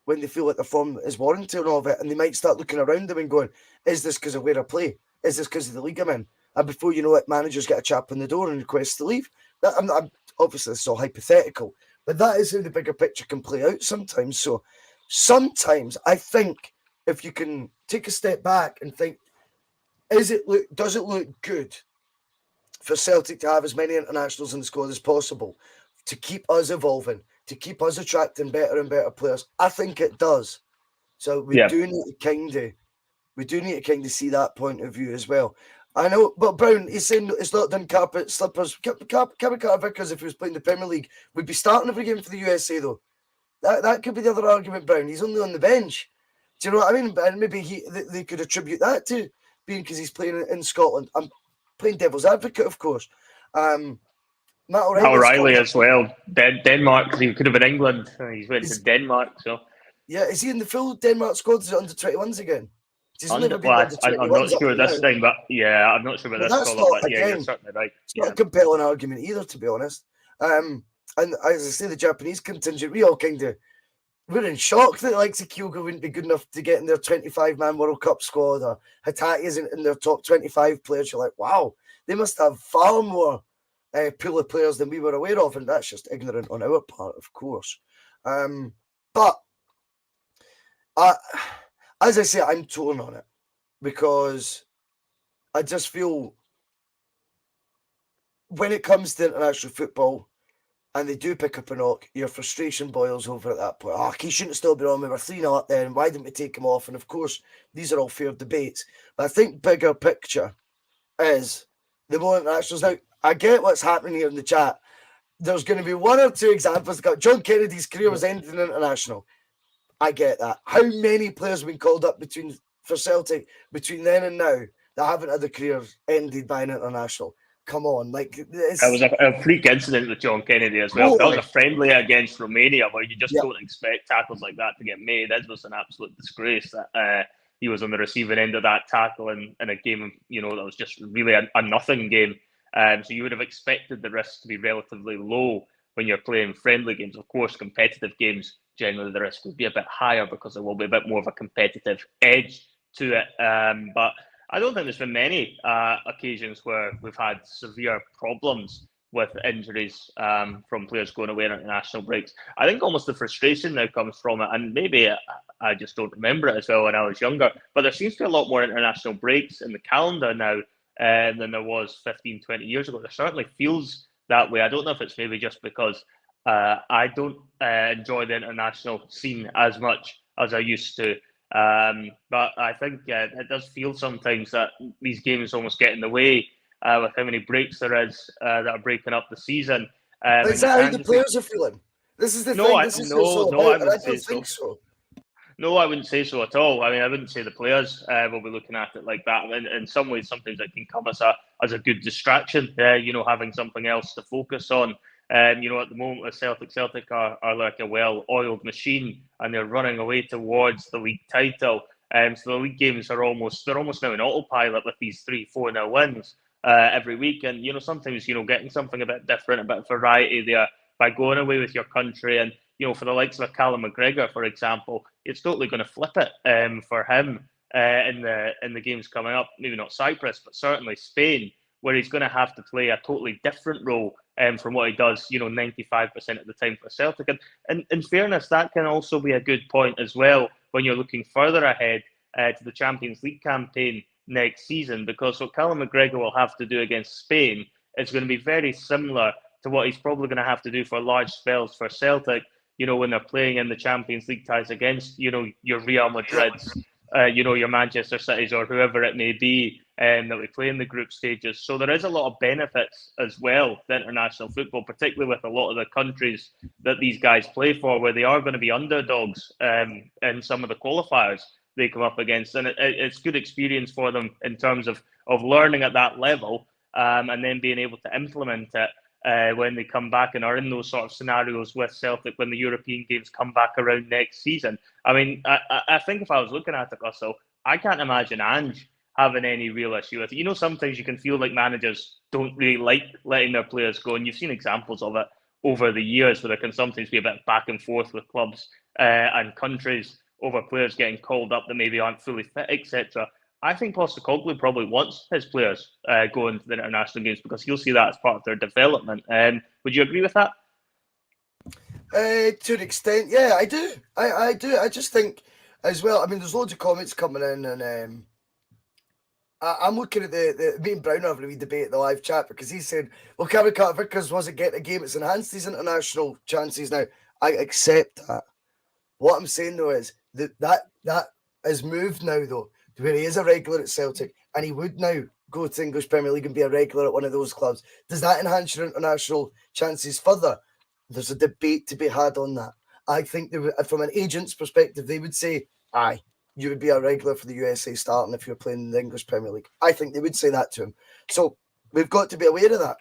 they feel like their form is warranted and all of it, and they might start looking around them and going, is this because of where I play? Is this because of the league I'm in? and before you know it, managers get a chap on the door and requests to leave. I'm obviously this is all hypothetical, but that is how the bigger picture can play out sometimes. So sometimes I think if you can take a step back and think, does it look good for Celtic to have as many internationals in the squad as possible to keep us evolving, to keep us attracting better and better players? I think it does. So we do need to kind of see that point of view as well. I know, but Brown, he's saying it's not done carpet slippers. Carter Vickers, if he was playing the Premier League, would be starting every game for the USA though. That could be the other argument, Brown. He's only on the bench. Do you know what I mean? And maybe they could attribute that to being because he's playing in Scotland. I'm playing devil's advocate, of course. Matt O'Reilly as well. Denmark. He could have been England. He's went to Denmark. So yeah, is he in the full Denmark squad? Is it under 21s again? I'm not sure this time, but yeah, I'm not sure about this colour. But yeah, you're certainly right. It's not a compelling argument either, to be honest. And as I say, the Japanese contingent, we're in shock that like Kyogo wouldn't be good enough to get in their 25-man World Cup squad, or Hatate isn't in their top 25 players. You're like, wow, they must have far more pool of players than we were aware of, and that's just ignorant on our part, of course. But as I say, I'm torn on it because I just feel when it comes to international football and they do pick up a knock, your frustration boils over at that point. He shouldn't still be on. We were 3-0 up there, and why didn't we take him off? And of course, these are all fair debates. But I think bigger picture is the more internationals. Now, I get what's happening here in the chat. There's going to be one or two examples. John Kennedy's career was ending international. I get that. How many players have been called up for Celtic between then and now that haven't had their career ended by an international? Come on, that was a freak incident with John Kennedy as well. That was a friendly against Romania where you just don't expect tackles like that to get made. That was an absolute disgrace that he was on the receiving end of that tackle in a game, that was just really a nothing game. So you would have expected the risk to be relatively low when you're playing friendly games. Of course, competitive games, generally the risk would be a bit higher because there will be a bit more of a competitive edge to it. But I don't think there's been many occasions where we've had severe problems with injuries from players going away on international breaks. I think almost the frustration now comes from it, and maybe I just don't remember it as well when I was younger, but there seems to be a lot more international breaks in the calendar now than there was 15, 20 years ago. There certainly feels that way. I don't know if it's maybe just because I don't enjoy the international scene as much as I used to. But I think it does feel sometimes that these games almost get in the way with how many breaks there is that are breaking up the season. Is that how the players are feeling? This is the thing. I don't think so. No, I wouldn't say so at all. I mean, I wouldn't say the players will be looking at it like that. In some ways, sometimes it can come as a good distraction, having something else to focus on. At the moment with Celtic are like a well-oiled machine, and they're running away towards the league title. So the league games they're almost now in autopilot with these 3-4-0 wins every week. And sometimes getting something a bit different, a bit of variety there by going away with your country. And for the likes of Callum McGregor, for example, it's totally going to flip it for him in the games coming up. Maybe not Cyprus, but certainly Spain, where he's going to have to play a totally different role from what he does, 95% of the time for Celtic. And in fairness, that can also be a good point as well when you're looking further ahead to the Champions League campaign next season, because what Callum McGregor will have to do against Spain is going to be very similar to what he's probably going to have to do for large spells for Celtic, when they're playing in the Champions League ties against, your Real Madrids, your Manchester Cities or whoever it may be that we play in the group stages. So there is a lot of benefits as well to international football, particularly with a lot of the countries that these guys play for, where they are going to be underdogs in some of the qualifiers they come up against. And it's good experience for them in terms of learning at that level and then being able to implement it when they come back and are in those sort of scenarios with Celtic when the European games come back around next season. I mean, I think if I was looking at it, Russell, I can't imagine Ange having any real issue with it. Sometimes you can feel like managers don't really like letting their players go, and you've seen examples of it over the years where there can sometimes be a bit back and forth with clubs and countries over players getting called up that maybe aren't fully fit, etc. I think Postecoglou probably wants his players going to the international games because he'll see that as part of their development. Would you agree with that? To an extent, yeah, I do. I do. I just think as well. I mean, there's loads of comments coming in, and I'm looking at the me and Brown having a wee debate in the live chat because he said, "Well, Cameron Carter Vickers wasn't getting a game; it's enhanced his international chances." Now, I accept that. What I'm saying though is that has moved now though to where he is a regular at Celtic, and he would now go to the English Premier League and be a regular at one of those clubs. Does that enhance your international chances further? There's a debate to be had on that. I think from an agent's perspective, they would say, aye, you would be a regular for the USA starting if you're playing in the English Premier League. I think they would say that to him. So we've got to be aware of that.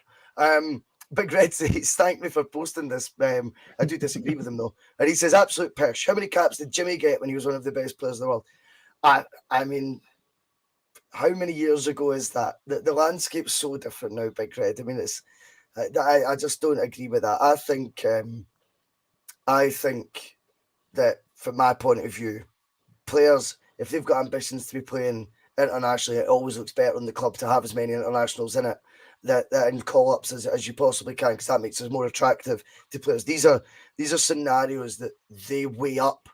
Big Red says, thank me for posting this. I do disagree with him though. And he says, absolute pish. How many caps did Jimmy get when he was one of the best players in the world? I mean, how many years ago is that? The landscape's so different now, Big Red. I mean, I just don't agree with that. I think that from my point of view, players, if they've got ambitions to be playing internationally, it always looks better in the club to have as many internationals in it and call-ups as you possibly can, because that makes us more attractive to players. These are scenarios that they weigh up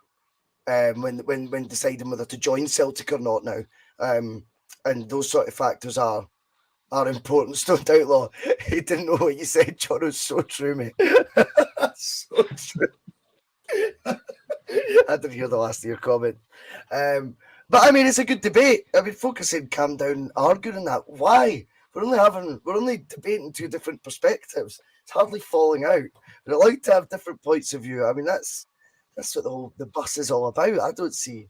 when deciding whether to join Celtic or not now. And those sort of factors are important. Stunt Outlaw, he didn't know what you said, John. It was so true, mate. So true. I didn't hear the last of your comment. But I mean, it's a good debate. I mean, folk are saying calm down, arguing that. Why? We're only debating two different perspectives. It's hardly falling out. We're allowed to have different points of view. I mean, that's what the bus is all about. I don't see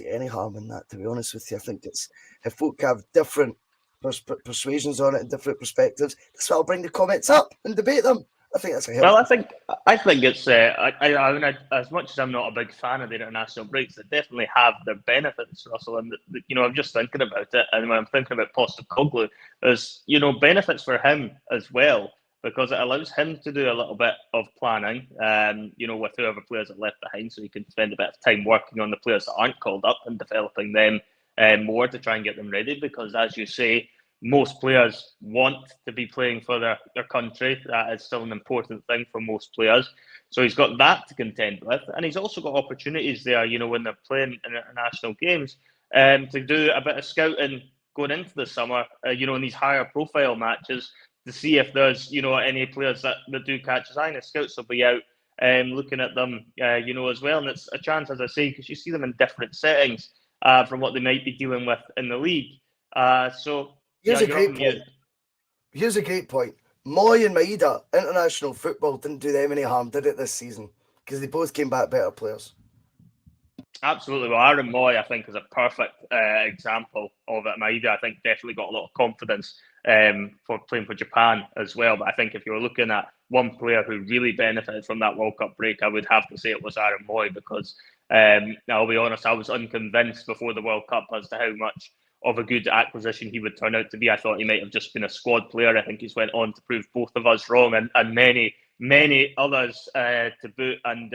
any harm in that, to be honest with you. I think it's if folk have different persuasions on it and different perspectives, that's why I'll bring the comments up and debate them. I think that's a help. Well, I think it's. I mean, as much as I'm not a big fan of the international breaks, they definitely have their benefits, Russell. And I'm just thinking about it, and when I'm thinking about Postecoglou, there's benefits for him as well, because it allows him to do a little bit of planning, with whoever players are left behind, so he can spend a bit of time working on the players that aren't called up and developing them more to try and get them ready. Because, as you say, most players want to be playing for their country. That is still an important thing for most players. So he's got that to contend with. And he's also got opportunities there, when they're playing in international games, to do a bit of scouting going into the summer, in these higher profile matches, to see if there's, any players that do catch his eye. And the scouts will be out looking at them, as well. And it's a chance, as I say, because you see them in different settings from what they might be dealing with in the league. Here's a great point. Moy and Maeda, international football didn't do them any harm, did it, this season? Because they both came back better players. Absolutely. Well, Aaron Moy, I think, is a perfect example of it. Maeda, I think, definitely got a lot of confidence for playing for Japan as well. But I think if you were looking at one player who really benefited from that World Cup break, I would have to say it was Aaron Moy, because I'll be honest, I was unconvinced before the World Cup as to how much of a good acquisition he would turn out to be. I thought he might have just been a squad player. I think he's went on to prove both of us wrong, and many others to boot. And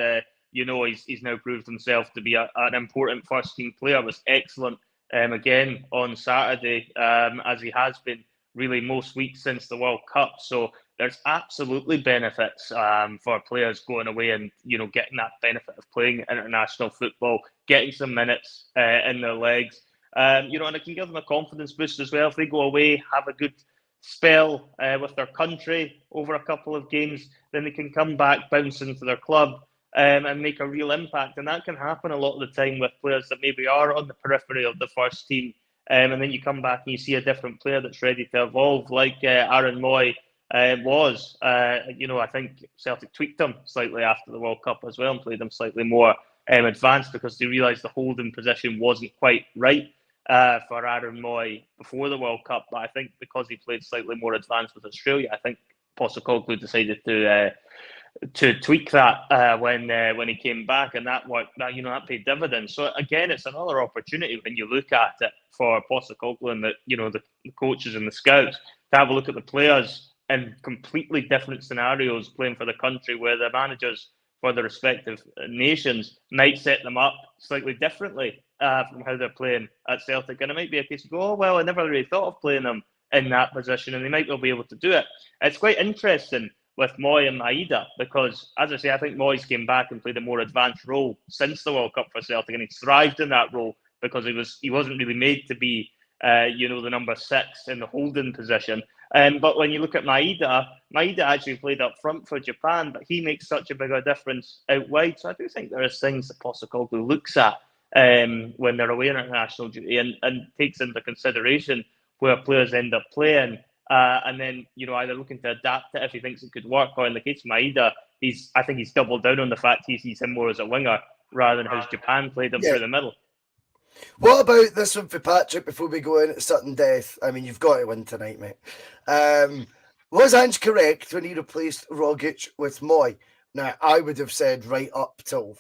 he's now proved himself to be an important first team player. Was excellent again on Saturday, as he has been really most weeks since the World Cup. So there's absolutely benefits for players going away and getting that benefit of playing international football, getting some minutes in their legs. And it can give them a confidence boost as well if they go away, have a good spell with their country over a couple of games, then they can come back, bounce into their club and make a real impact. And that can happen a lot of the time with players that maybe are on the periphery of the first team, and then you come back and you see a different player that's ready to evolve, like Aaron Moy was. I think Celtic tweaked him slightly after the World Cup as well and played him slightly more advanced, because they realised the holding position wasn't quite right for Aaron Moy before the World Cup. But I think because he played slightly more advanced with Australia, I think Postecoglou decided to tweak that when he came back, and that worked. That paid dividends. So again, it's another opportunity when you look at it for Postecoglou and the coaches and the scouts to have a look at the players in completely different scenarios playing for the country, where the managers for the respective nations might set them up slightly differently from how they're playing at Celtic. And it might be a case of go, oh, well, I never really thought of playing them in that position, and they might well be able to do it. It's quite interesting with Moy and Maeda because, as I say, I think Moy's came back and played a more advanced role since the World Cup for Celtic, and he's thrived in that role because he wasn't really made to be, the number 6 in the holding position. But when you look at Maeda actually played up front for Japan, but he makes such a bigger difference out wide. So I do think there is things that Postecoglou looks at when they're away on international duty and takes into consideration where players end up playing. And then, either looking to adapt it if he thinks it could work, or in the case of Maeda, I think he's doubled down on the fact he sees him more as a winger rather than how Japan played him through the middle. What about this one for Patrick before we go in at Sutton Death? I mean, you've got to win tonight, mate. Was Ange correct when he replaced Rogic with Moy? Now, I would have said right up till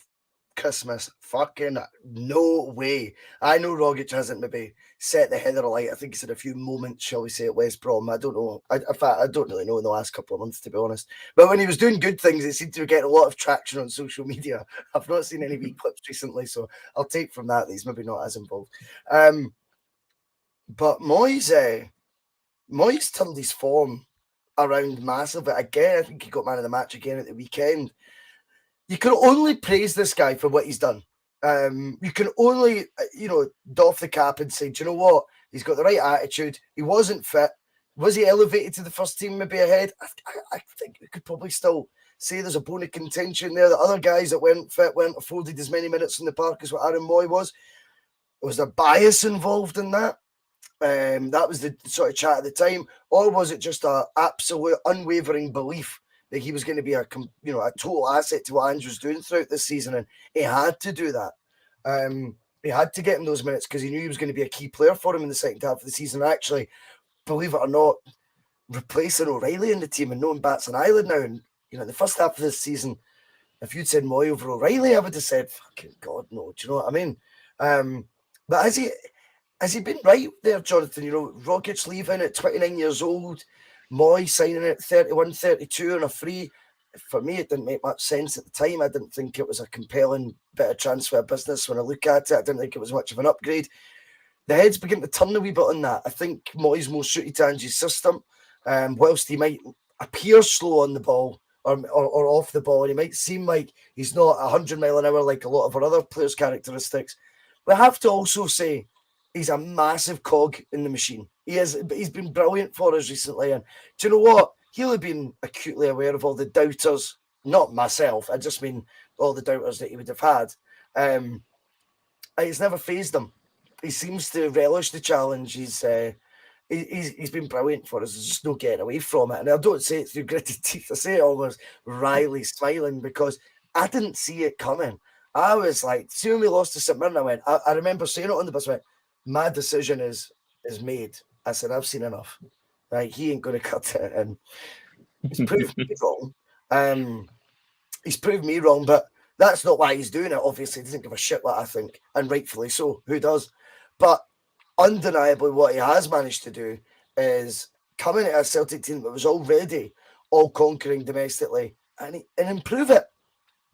Christmas, fucking no way. I know Rogic hasn't maybe set the header alight. I think he's had a few moments, shall we say, at West Brom. I don't know. In fact, I don't really know in the last couple of months, to be honest. But when he was doing good things, it seemed to be getting a lot of traction on social media. I've not seen any wee clips recently, so I'll take from that he's maybe not as involved. But Moyes turned his form around massively. Again, I think he got man of the match again at the weekend. You can only praise this guy for what he's done. You can only, doff the cap and say, do you know what? He's got the right attitude. He wasn't fit. Was he elevated to the first team maybe ahead? I think we could probably still say there's a bone of contention there. The other guys that weren't fit weren't afforded as many minutes in the park as what Aaron Moy was. Was there bias involved in that? That was the sort of chat at the time. Or was it just an absolute unwavering belief that he was going to be a total asset to what Ange was doing throughout this season, and he had to do that. He had to get him those minutes because he knew he was going to be a key player for him in the second half of the season. Actually, believe it or not, replacing O'Reilly in the team and no one bats an eyelid now. And the first half of this season, if you'd said Moy over O'Reilly, I would have said, "Fucking God, no." Do you know what I mean? But has he been right there, Jonathan? Rogic leaving at 29 years old. Moy signing at 31, 32 on a free. For me, it didn't make much sense at the time. I didn't think it was a compelling bit of transfer business when I look at it. I didn't think it was much of an upgrade. The heads begin to turn a wee bit on that. I think Moy's more suited to Ange's system. Whilst he might appear slow on the ball or off the ball, and he might seem like he's not 100 mile an hour like a lot of our other players' characteristics, we have to also say he's a massive cog in the machine. He's been brilliant for us recently. And do you know what? He'll have been acutely aware of all the doubters, not myself. I just mean all the doubters that he would have had. It's never fazed him. He seems to relish the challenge. He's been brilliant for us. There's just no getting away from it. And I don't say it through gritted teeth. I say it almost wryly smiling because I didn't see it coming. I was like, see when we lost to St Mirren, I remember saying it on the bus, my decision is made. I said, I've seen enough. Right, he ain't going to cut it. And he's proved me wrong. He's proved me wrong, but that's not why he's doing it. Obviously, he doesn't give a shit what I think, and rightfully so. Who does? But undeniably, what he has managed to do is come into a Celtic team that was already all conquering domestically and improve it.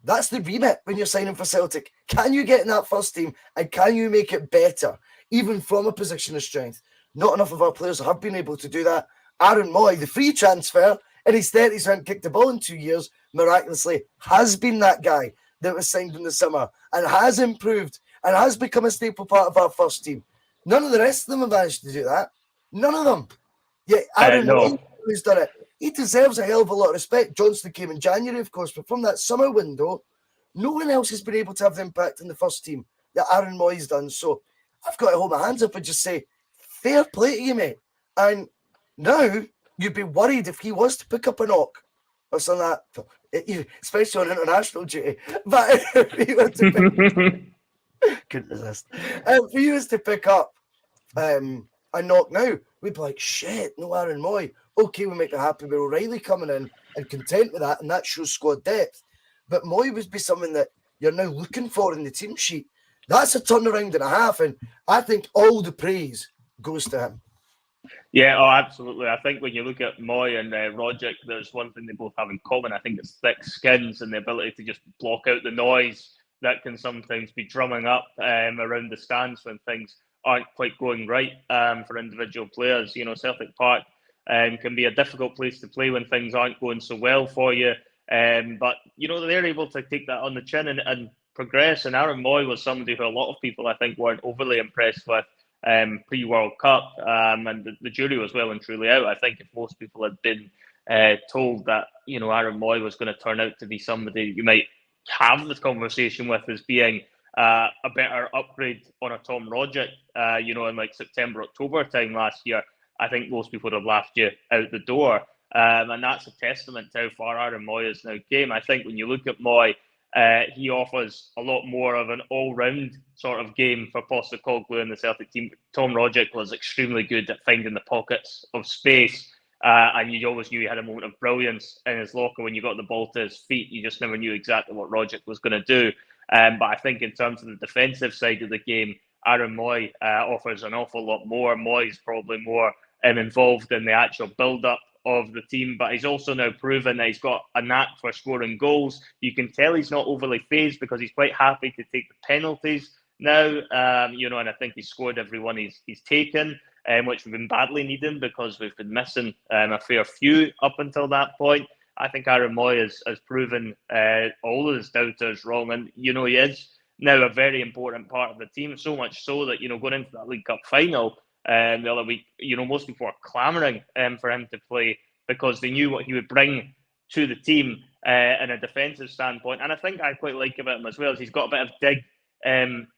That's the remit when you're signing for Celtic. Can you get in that first team and can you make it better, even from a position of strength? Not enough of our players have been able to do that. Aaron Moy, the free transfer, in his 30s, hadn't kicked the ball in 2 years, miraculously has been that guy that was signed in the summer and has improved and has become a staple part of our first team. None of the rest of them have managed to do that. None of them. Yeah, Aaron Moy, who's done it, he deserves a hell of a lot of respect. Johnston came in January, of course, but from that summer window, no one else has been able to have the impact in the first team that Aaron Moy's done. So I've got to hold my hands up and just say, fair play to you, mate. And now you'd be worried if he was to pick up a knock or something like that, especially on international duty. But if he was to couldn't resist. If he was to pick up a knock now, we'd be like, shit, no Aaron Moy. Okay, we might be happy with O'Reilly coming in and content with that, and that shows squad depth. But Moy would be something that you're now looking for in the team sheet. That's a turnaround and a half, and I think all the praise goes to him. Yeah, absolutely. I think when you look at Moy and Rogic, there's one thing they both have in common. I think it's thick skins and the ability to just block out the noise that can sometimes be drumming up around the stands when things aren't quite going right for individual players. Celtic Park can be a difficult place to play when things aren't going so well for you. But they're able to take that on the chin and progress. And Aaron Moy was somebody who a lot of people, I think, weren't overly impressed with pre-World Cup, and the jury was well and truly out. I think if most people had been told that Aaron Moy was going to turn out to be somebody you might have this conversation with as being a better upgrade on a Tom Rogic, in like September, October time last year, I think most people would have laughed you out the door. And that's a testament to how far Aaron Moy is now came. I think when you look at Moy, he offers a lot more of an all-round sort of game for Postecoglou and the Celtic team. Tom Rogic was extremely good at finding the pockets of space, and you always knew he had a moment of brilliance in his locker when you got the ball to his feet. You just never knew exactly what Rogic was going to do. But I think in terms of the defensive side of the game, Aaron Moy offers an awful lot more. Moy's probably more involved in the actual build-up of the team, but he's also now proven that he's got a knack for scoring goals. You can tell he's not overly phased because he's quite happy to take the penalties now, and I think he's scored every one he's taken, which we've been badly needing because we've been missing a fair few up until that point. I think Aaron Moy has proven all of his doubters wrong, and he is now a very important part of the team, so much so that going into that League Cup final the other week, most people are clamouring for him to play because they knew what he would bring to the team in a defensive standpoint. And I think I quite like about him as well is he's got a bit of dig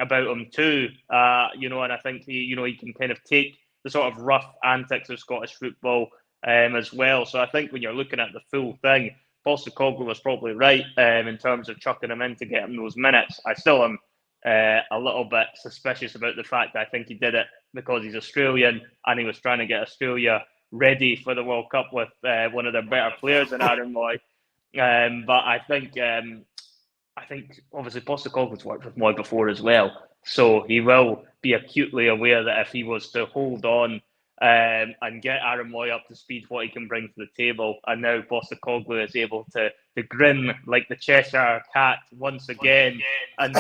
about him too, and I think he can kind of take the sort of rough antics of Scottish football as well. So I think when you're looking at the full thing, Postecoglou was probably right in terms of chucking him in to get him those minutes. I still am a little bit suspicious about the fact that I think he did it because he's Australian and he was trying to get Australia ready for the World Cup with one of their better players in Aaron Moy. But I think obviously Postecoglou's worked with Moy before as well, so he will be acutely aware that if he was to hold on and get Aaron Moy up to speed, what he can bring to the table, and now Postecoglou is able to grin like the Cheshire Cat once again. And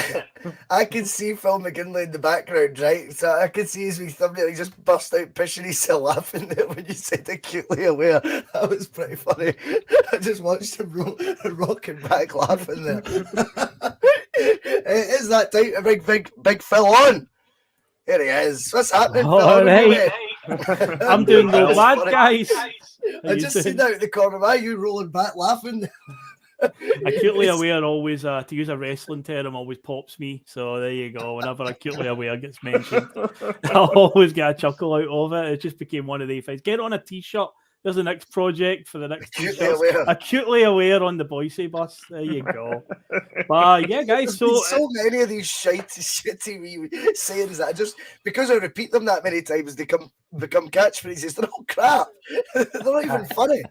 I can see Phil McGinley in the background, right? So I can see his wee thumbnail. He just burst out pissing himself laughing there when you said acutely aware. That was pretty funny. I just watched him rocking back laughing there. It is that time to bring big Phil on. Here he is. What's happening, Phil? Right. I'm doing no bad, guys. I just seen out the corner of my eye, you rolling back laughing. Acutely aware always, to use a wrestling term, always pops me. So there you go. Whenever acutely aware gets mentioned, I always get a chuckle out of it. It just became one of the things. Get on a t-shirt. There's the next project for the next t-shirt. Acutely aware on the BOYCE'S bus. There you go. But yeah, guys. So many of these shitty wee sayings that just because I repeat them that many times, they become catchphrases. They're all crap. They're not even funny.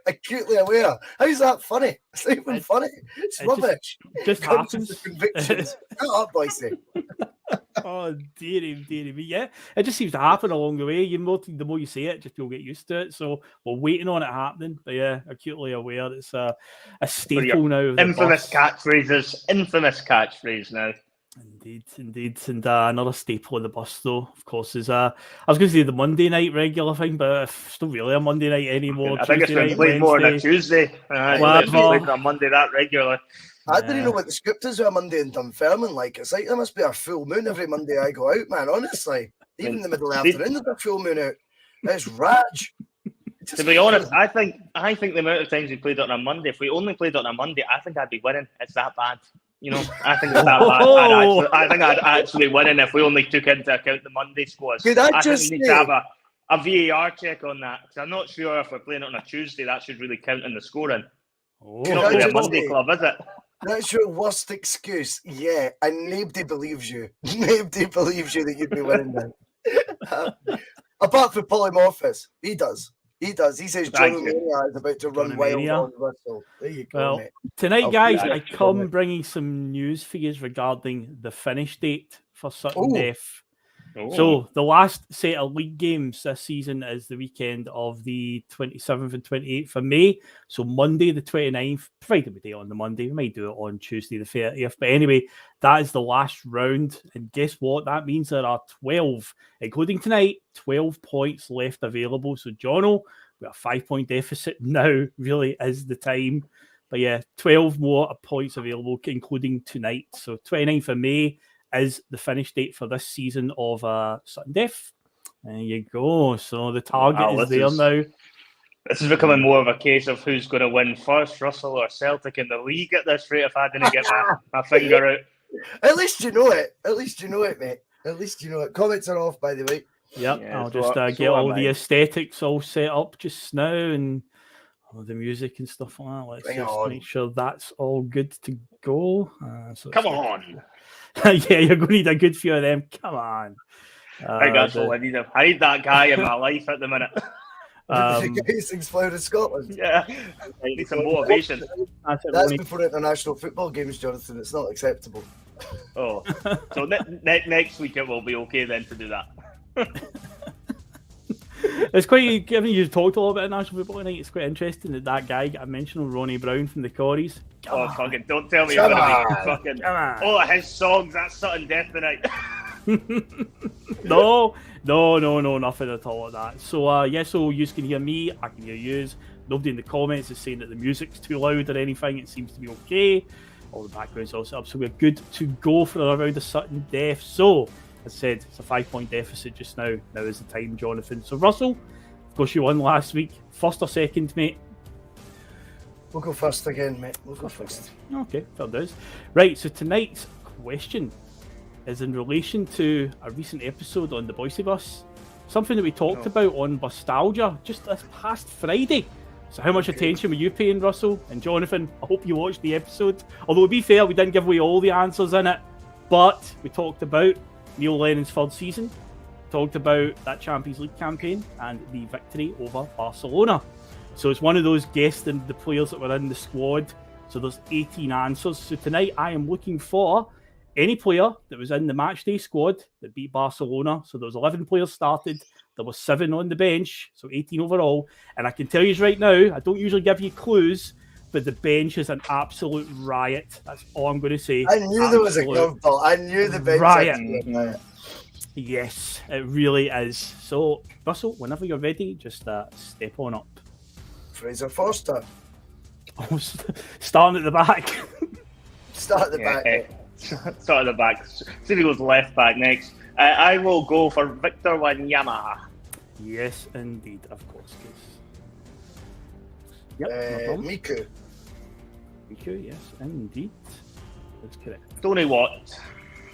Acutely aware. How's that funny? It's not even funny. It's rubbish. Just happens. Convictions. Shut up, BOYCE'S. Oh, dearie me. Yeah, it just seems to happen along the way. The more you say it, just you'll get used to it. So we're waiting on it happening. But yeah, acutely aware. It's a staple now. Infamous catchphrase now. Indeed. And another staple of the bus, though, of course, is I was going to say the Monday night regular thing, but it's not really a Monday night anymore. I think it's been played more on a Tuesday. It's played on Monday that regularly. I didn't know what the script is on a Monday in Dunfermline. Like, it's like there must be a full moon every Monday I go out, man. Honestly, even in the middle of the afternoon, there's a full moon out. It's rage. To be honest, I think the amount of times we played it on a Monday, if we only played it on a Monday, I think I'd be winning. It's that bad. I think it's that bad. I think I'd actually winning if we only took into account the Monday scores. I think we need to have a VAR check on that, because I'm not sure if we're playing it on a Tuesday, that should really count in the scoring. It's not really a Monday club, is it? That's your worst excuse. Yeah, and nobody believes you. Nobody believes you that you'd be winning then. Apart from Polymorphous. He does. He says Jono Mania is about to run wild on Russell. There you go, mate. Tonight, guys, I come bringing some news for you regarding the finish date for Sutton Death. So the last set of league games this season is the weekend of the 27th and 28th of May. So Monday the 29th, provided we do it on the Monday, we might do it on Tuesday the 30th. But anyway, that is the last round. And guess what? That means there are 12, including tonight, 12 points left available. So Jono, we have a 5-point deficit now, really is the time. But yeah, 12 more points available, including tonight. So 29th of May is the finish date for this season of Sutton Death. There you go. So the target is there now. This is becoming more of a case of who's going to win first, Russell or Celtic in the league at this rate if I didn't get my finger out. At least you know it. At least you know it, mate. At least you know it. Comments are off, by the way. Yep, yeah, I'll just get all the aesthetics all set up just now and all the music and stuff like that. Let's just make sure that's all good to go. So come on. Yeah, you're going to need a good few of them. Come on. I think that's all I need. I need that guy in my life at the minute. The guys flower in Scotland. Yeah, I need some motivation. That's before international football games, Jonathan. It's not acceptable. Oh, so next week it will be okay then to do that. It's quite, I mean, you talked a lot about national football tonight. It's quite interesting that guy got a mention of Ronnie Brown from the Corries. Fucking don't tell me you're going to be fucking all of his songs. That's Sutton Death tonight. No, nothing at all like that. So so you can hear me, I can hear yous. Nobody in the comments is saying that the music's too loud or anything. It seems to be okay. All the background's all set up, so we're good to go for another round of Sutton Death. So, as I said, it's a 5-point deficit just now. Now is the time, Jonathan. So, Russell, of course, you won last week. First or second, mate? We'll go first again, mate. We'll go first. Okay, that does. Right, so tonight's question is in relation to a recent episode on the BOYCE'S, something that we talked about on Bustalgia just this past Friday. So how much attention were you paying, Russell? And Jonathan, I hope you watched the episode. Although, to be fair, we didn't give away all the answers in it, but we talked about Neil Lennon's third season, talked about that Champions League campaign and the victory over Barcelona. So it's one of those guessed and the players that were in the squad. So there's 18 answers. So tonight I am looking for any player that was in the matchday squad that beat Barcelona. So there was 11 players started. There were 7 on the bench, so 18 overall. And I can tell you right now, I don't usually give you clues, but the bench is an absolute riot. That's all I'm going to say. I knew there was a curveball. I knew the bench riot. riot. Yes, it really is. So, Russell, whenever you're ready, just step on up. Fraser Forster. Oh, starting at the back. Start at the back. Start at the back. See if he goes left back next. I will go for Victor Wanyama. Yes, indeed, of course. Yep, no Miku. Miku, yes, indeed. That's correct. Tony Watt.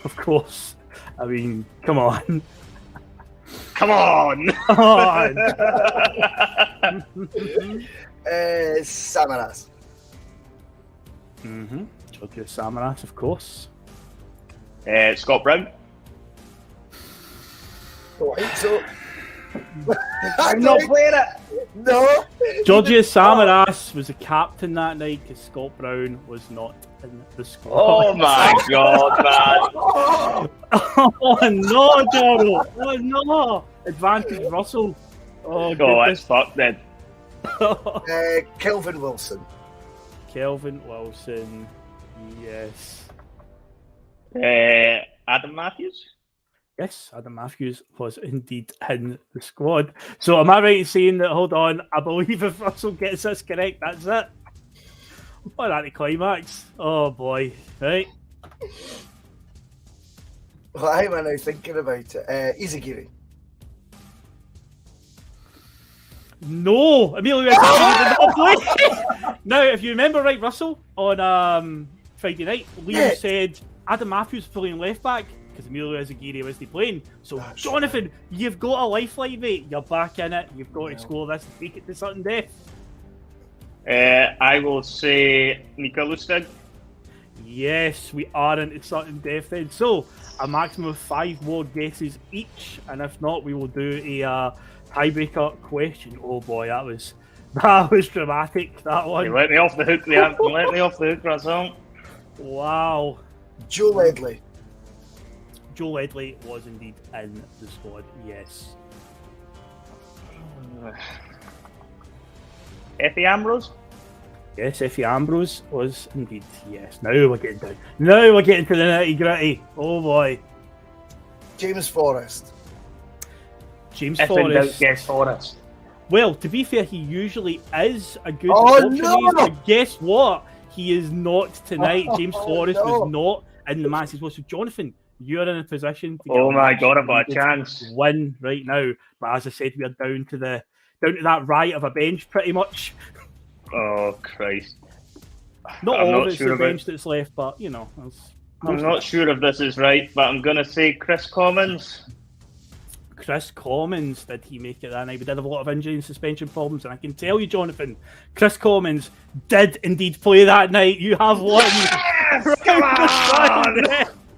Of course. I mean, come on. Come on! Come on! Samaras. Georgia Samaras, of course. Scott Brown. I think so. I'm not playing it. No. Georgia Samaras was the captain that night because Scott Brown was not in the squad. Oh my god, man. Oh no, Jono. Oh no. Advantage Russell. Oh, it's fucked then. Kelvin Wilson. Kelvin Wilson. Yes. Adam Matthews. Yes, Adam Matthews was indeed in the squad. So am I right in saying that, hold on, I believe if Russell gets this correct, that's it? What at the climax? Oh boy, right? Why am I now thinking about it? Izagiri. No, Emilio Izagiri did not play. Now, if you remember right, Russell, on Friday night, Liam said Adam Matthews playing left back because Emilio Izagiri was playing. So, that's Jonathan, right. You've got a lifeline, mate. You're back in it. You've got to score this to take it to Sutton Death. I will say Mika Lustig. Yes, we are into Sutton Death then. So, a maximum of 5 more guesses each, and if not, we will do a tiebreaker question. Oh boy, that was dramatic. That one. You let me off the hook, Liam. Let me off the hook, Russell. Wow. Joe Ledley. Joe Ledley was indeed in the squad, yes. Effie Ambrose? Yes, Effie Ambrose was indeed, yes. Now we're getting down. Now we're getting to the nitty-gritty. Oh boy. James Forrest. James If in doubt, Forrest. guess Forrest. Well, to be fair, he usually is a good Oh, option. no! But guess what? He is not tonight. James Oh, Forrest no. was not in the match as well. So, Jonathan, you're in a position to get Oh a my match God, I've got a needed chance. win right now. But as I said, we are down to that right of a bench, pretty much. Oh, Christ. Not I'm all not of it's sure the about- bench that's left, but you know. I'm not sure if this is right, but I'm going to say Chris Commons. Chris Commons, did he make it that night? We did have a lot of injury and suspension problems, and I can tell you, Jonathan, Chris Commons did indeed play that night. You have won. Yes! Come on!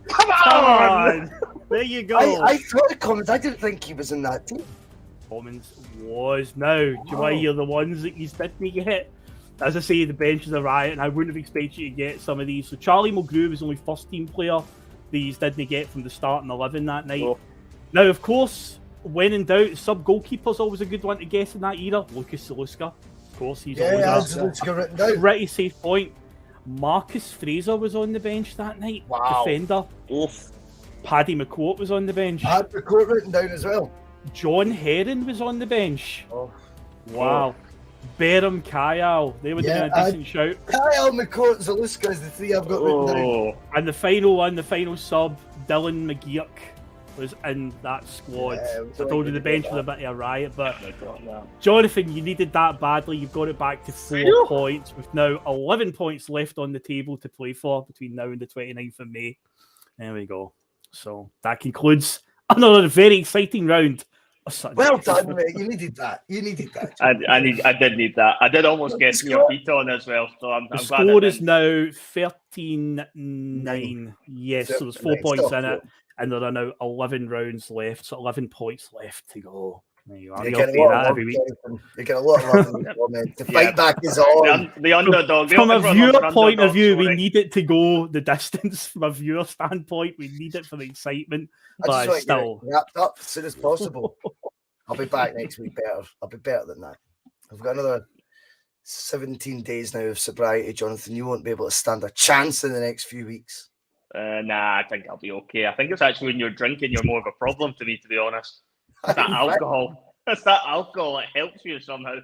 Come on! There you go. I thought of Commons. I didn't think he was in that team. Commons was now. Do you want to hear the ones that you didn't get? As I say, the bench is a riot, and I wouldn't have expected you to get some of these. So Charlie Mulgrew was only first team player. These didn't get from the starting 11 that night. Oh. Now, of course, when in doubt, sub goalkeeper's always a good one to guess in that era. Lucas Zaluska, of course, he's always Zaluska written down. pretty safe point. Marcus Fraser was on the bench that night. Wow. Defender. Oof. Paddy McCourt was on the bench. I had the court written down as well. John Herron was on the bench. Oh. Wow. Berham Kyle. They would have been a decent shout. Kyle, McCourt, Zaluska is the three I've got written down. Oh. And the final one, the final sub, Dylan McGeoch was in that squad. Yeah, So I told you the bench was a bit of a riot, but I got that. Jonathan, you needed that badly. You've got it back to 4 Phew. points with now 11 points left on the table to play for between now and the 29th of May. There we go. So that concludes another very exciting round of Sutton Well Death. done, mate. You needed that. You needed that. I did need that. I did almost get your beat on as well, so I'm The glad I score is didn't. now 13-9. Yes, so there's 4 Right, points stop in it, it. and there are now 11 rounds left, so 11 points left to go. There you are. You You'll get a see lot that of love, every week. Jonathan. You get a lot of love in the comment. The Yeah. fight back is on. The underdog. From a Everyone viewer loves an point of underdog view, we story. need it to go the distance. From a viewer standpoint, we need it for the excitement. I just But want to get still, it wrapped up as soon as possible. I'll be back next week better. I'll be better than that. I've got another 17 days now of sobriety, Jonathan. You won't be able to stand a chance in the next few weeks. Nah, I think I'll be okay. I think it's actually when you're drinking, you're more of a problem to me, to be honest. It's that alcohol. It's that alcohol that helps you somehow.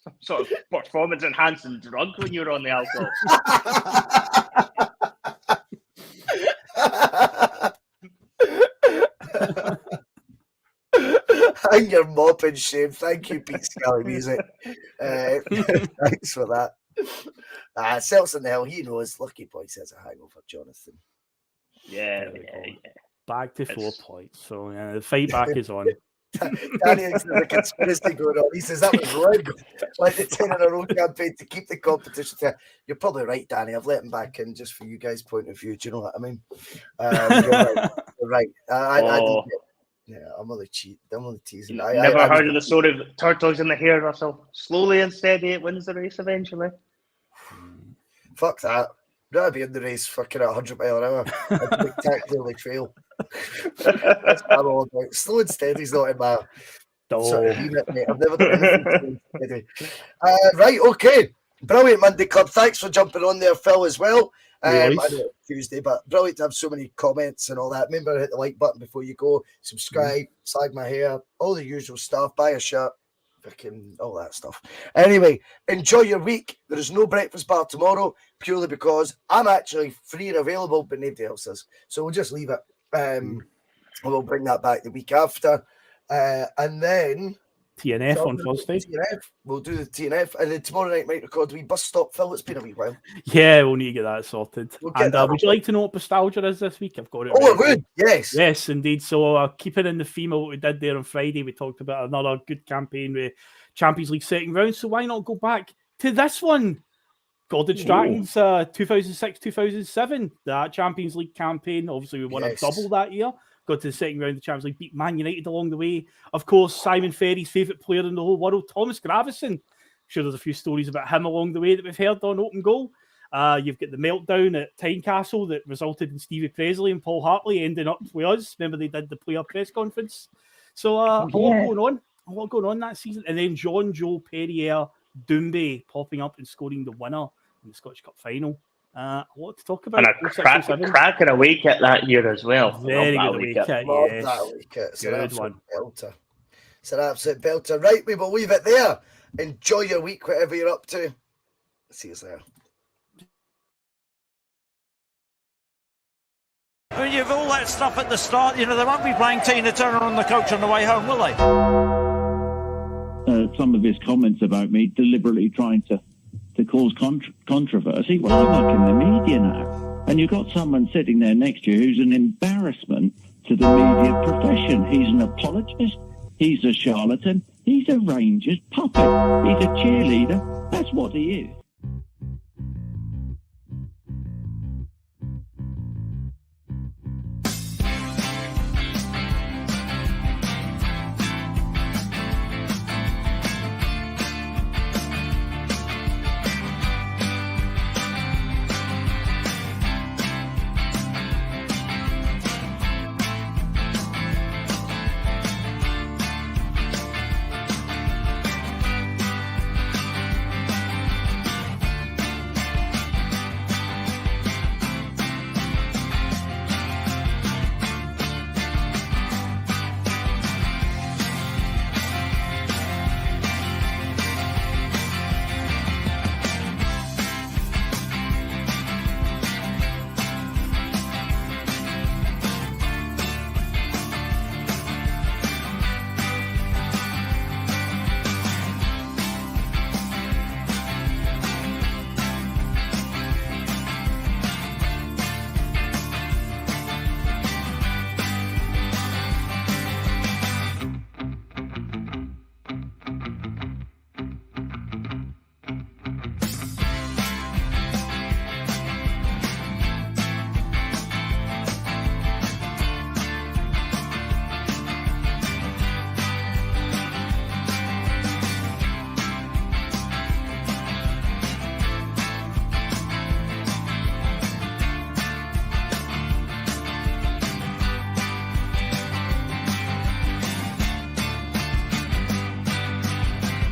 Some sort of performance enhancing drug when you're on the alcohol. And you're mopping shame. Thank you, Pete Scully Music. Thanks for that. Celtic Death, he knows. Lucky Boy says a hangover, Jonathan. Yeah, There we go. yeah. back to 4 It's- points. So the fight back is on. Danny thinks there's a conspiracy going on. He says that was rigged, like the 10 in a row campaign to keep the competition fair. You're probably right, Danny. I've let him back in just for you guys' point of view. Do you know what I mean? You're right. You're right. I Oh. yeah, I'm only cheating. I'm only teasing. Never heard of the story of turtles in the hair, Russell. Slowly and steady, it wins the race eventually. Fuck that. Rather be in the race fucking at 100 mile an hour. I'd spectacularly fail. That's what I'm all about. Slow and steady's not in my sort of unit, mate. I've never done anything slow and steady. Right, okay. Brilliant Monday Club. Thanks for jumping on there, Phil, as well. I know it's Tuesday, but brilliant to have so many comments and all that. Remember, hit the like button before you go. Subscribe, slag my hair, all the usual stuff. Buy a shirt, fucking all that stuff. Anyway, enjoy your week. There is no breakfast bar tomorrow, purely because I'm actually free and available, but nobody else is. So we'll just leave it. We'll bring that back the week after. And then TNF on Thursday. TNF. We'll do the TNF. And then tomorrow night might record we bus stop. Phil, it's been a wee while. Yeah, we'll need to get that sorted. We'll get And that would you like to know what Bustalgia is this week? I've got it. Oh, it ready. would. Yes. Yes, indeed. So keeping in the theme of what we did there on Friday, we talked about another good campaign with Champions League second round. So why not go back to this one? Gordon Stratton's 2006-2007, that Champions League campaigtion. Obviously, we won Yes. a double that year. Got to the second round of the Champions League, beat Man United along the way. Of course, Simon Ferry's favourite player in the whole world, Thomas Gravesen. I'm sure there's a few stories about him along the way that we've heard on Open Goal. You've got the meltdown at Tynecastle that resulted in Stevie Presley and Paul Hartley ending up with us. Remember they did the player press conference. So a lot going on that season. And then John Joe Perrier Doumbé popping up and scoring the winner in the Scottish Cup final. A lot to talk about. And a cracker away kit that year as well. Very good away kit. Love Yes. that away kit. It's an Good absolute one. belter. It's an absolute belter. Right, we will leave it there. Enjoy your week, whatever you're up to. See you there. Well, you've all that stuff at the start. You know, they won't be playing Tina Turner on the coach on the way home, will they? Some of his comments about me deliberately trying to cause controversy. Well, I work in the media now. And you've got someone sitting there next to you who's an embarrassment to the media profession. He's an apologist. He's a charlatan. He's a Rangers puppet. He's a cheerleader. That's what he is.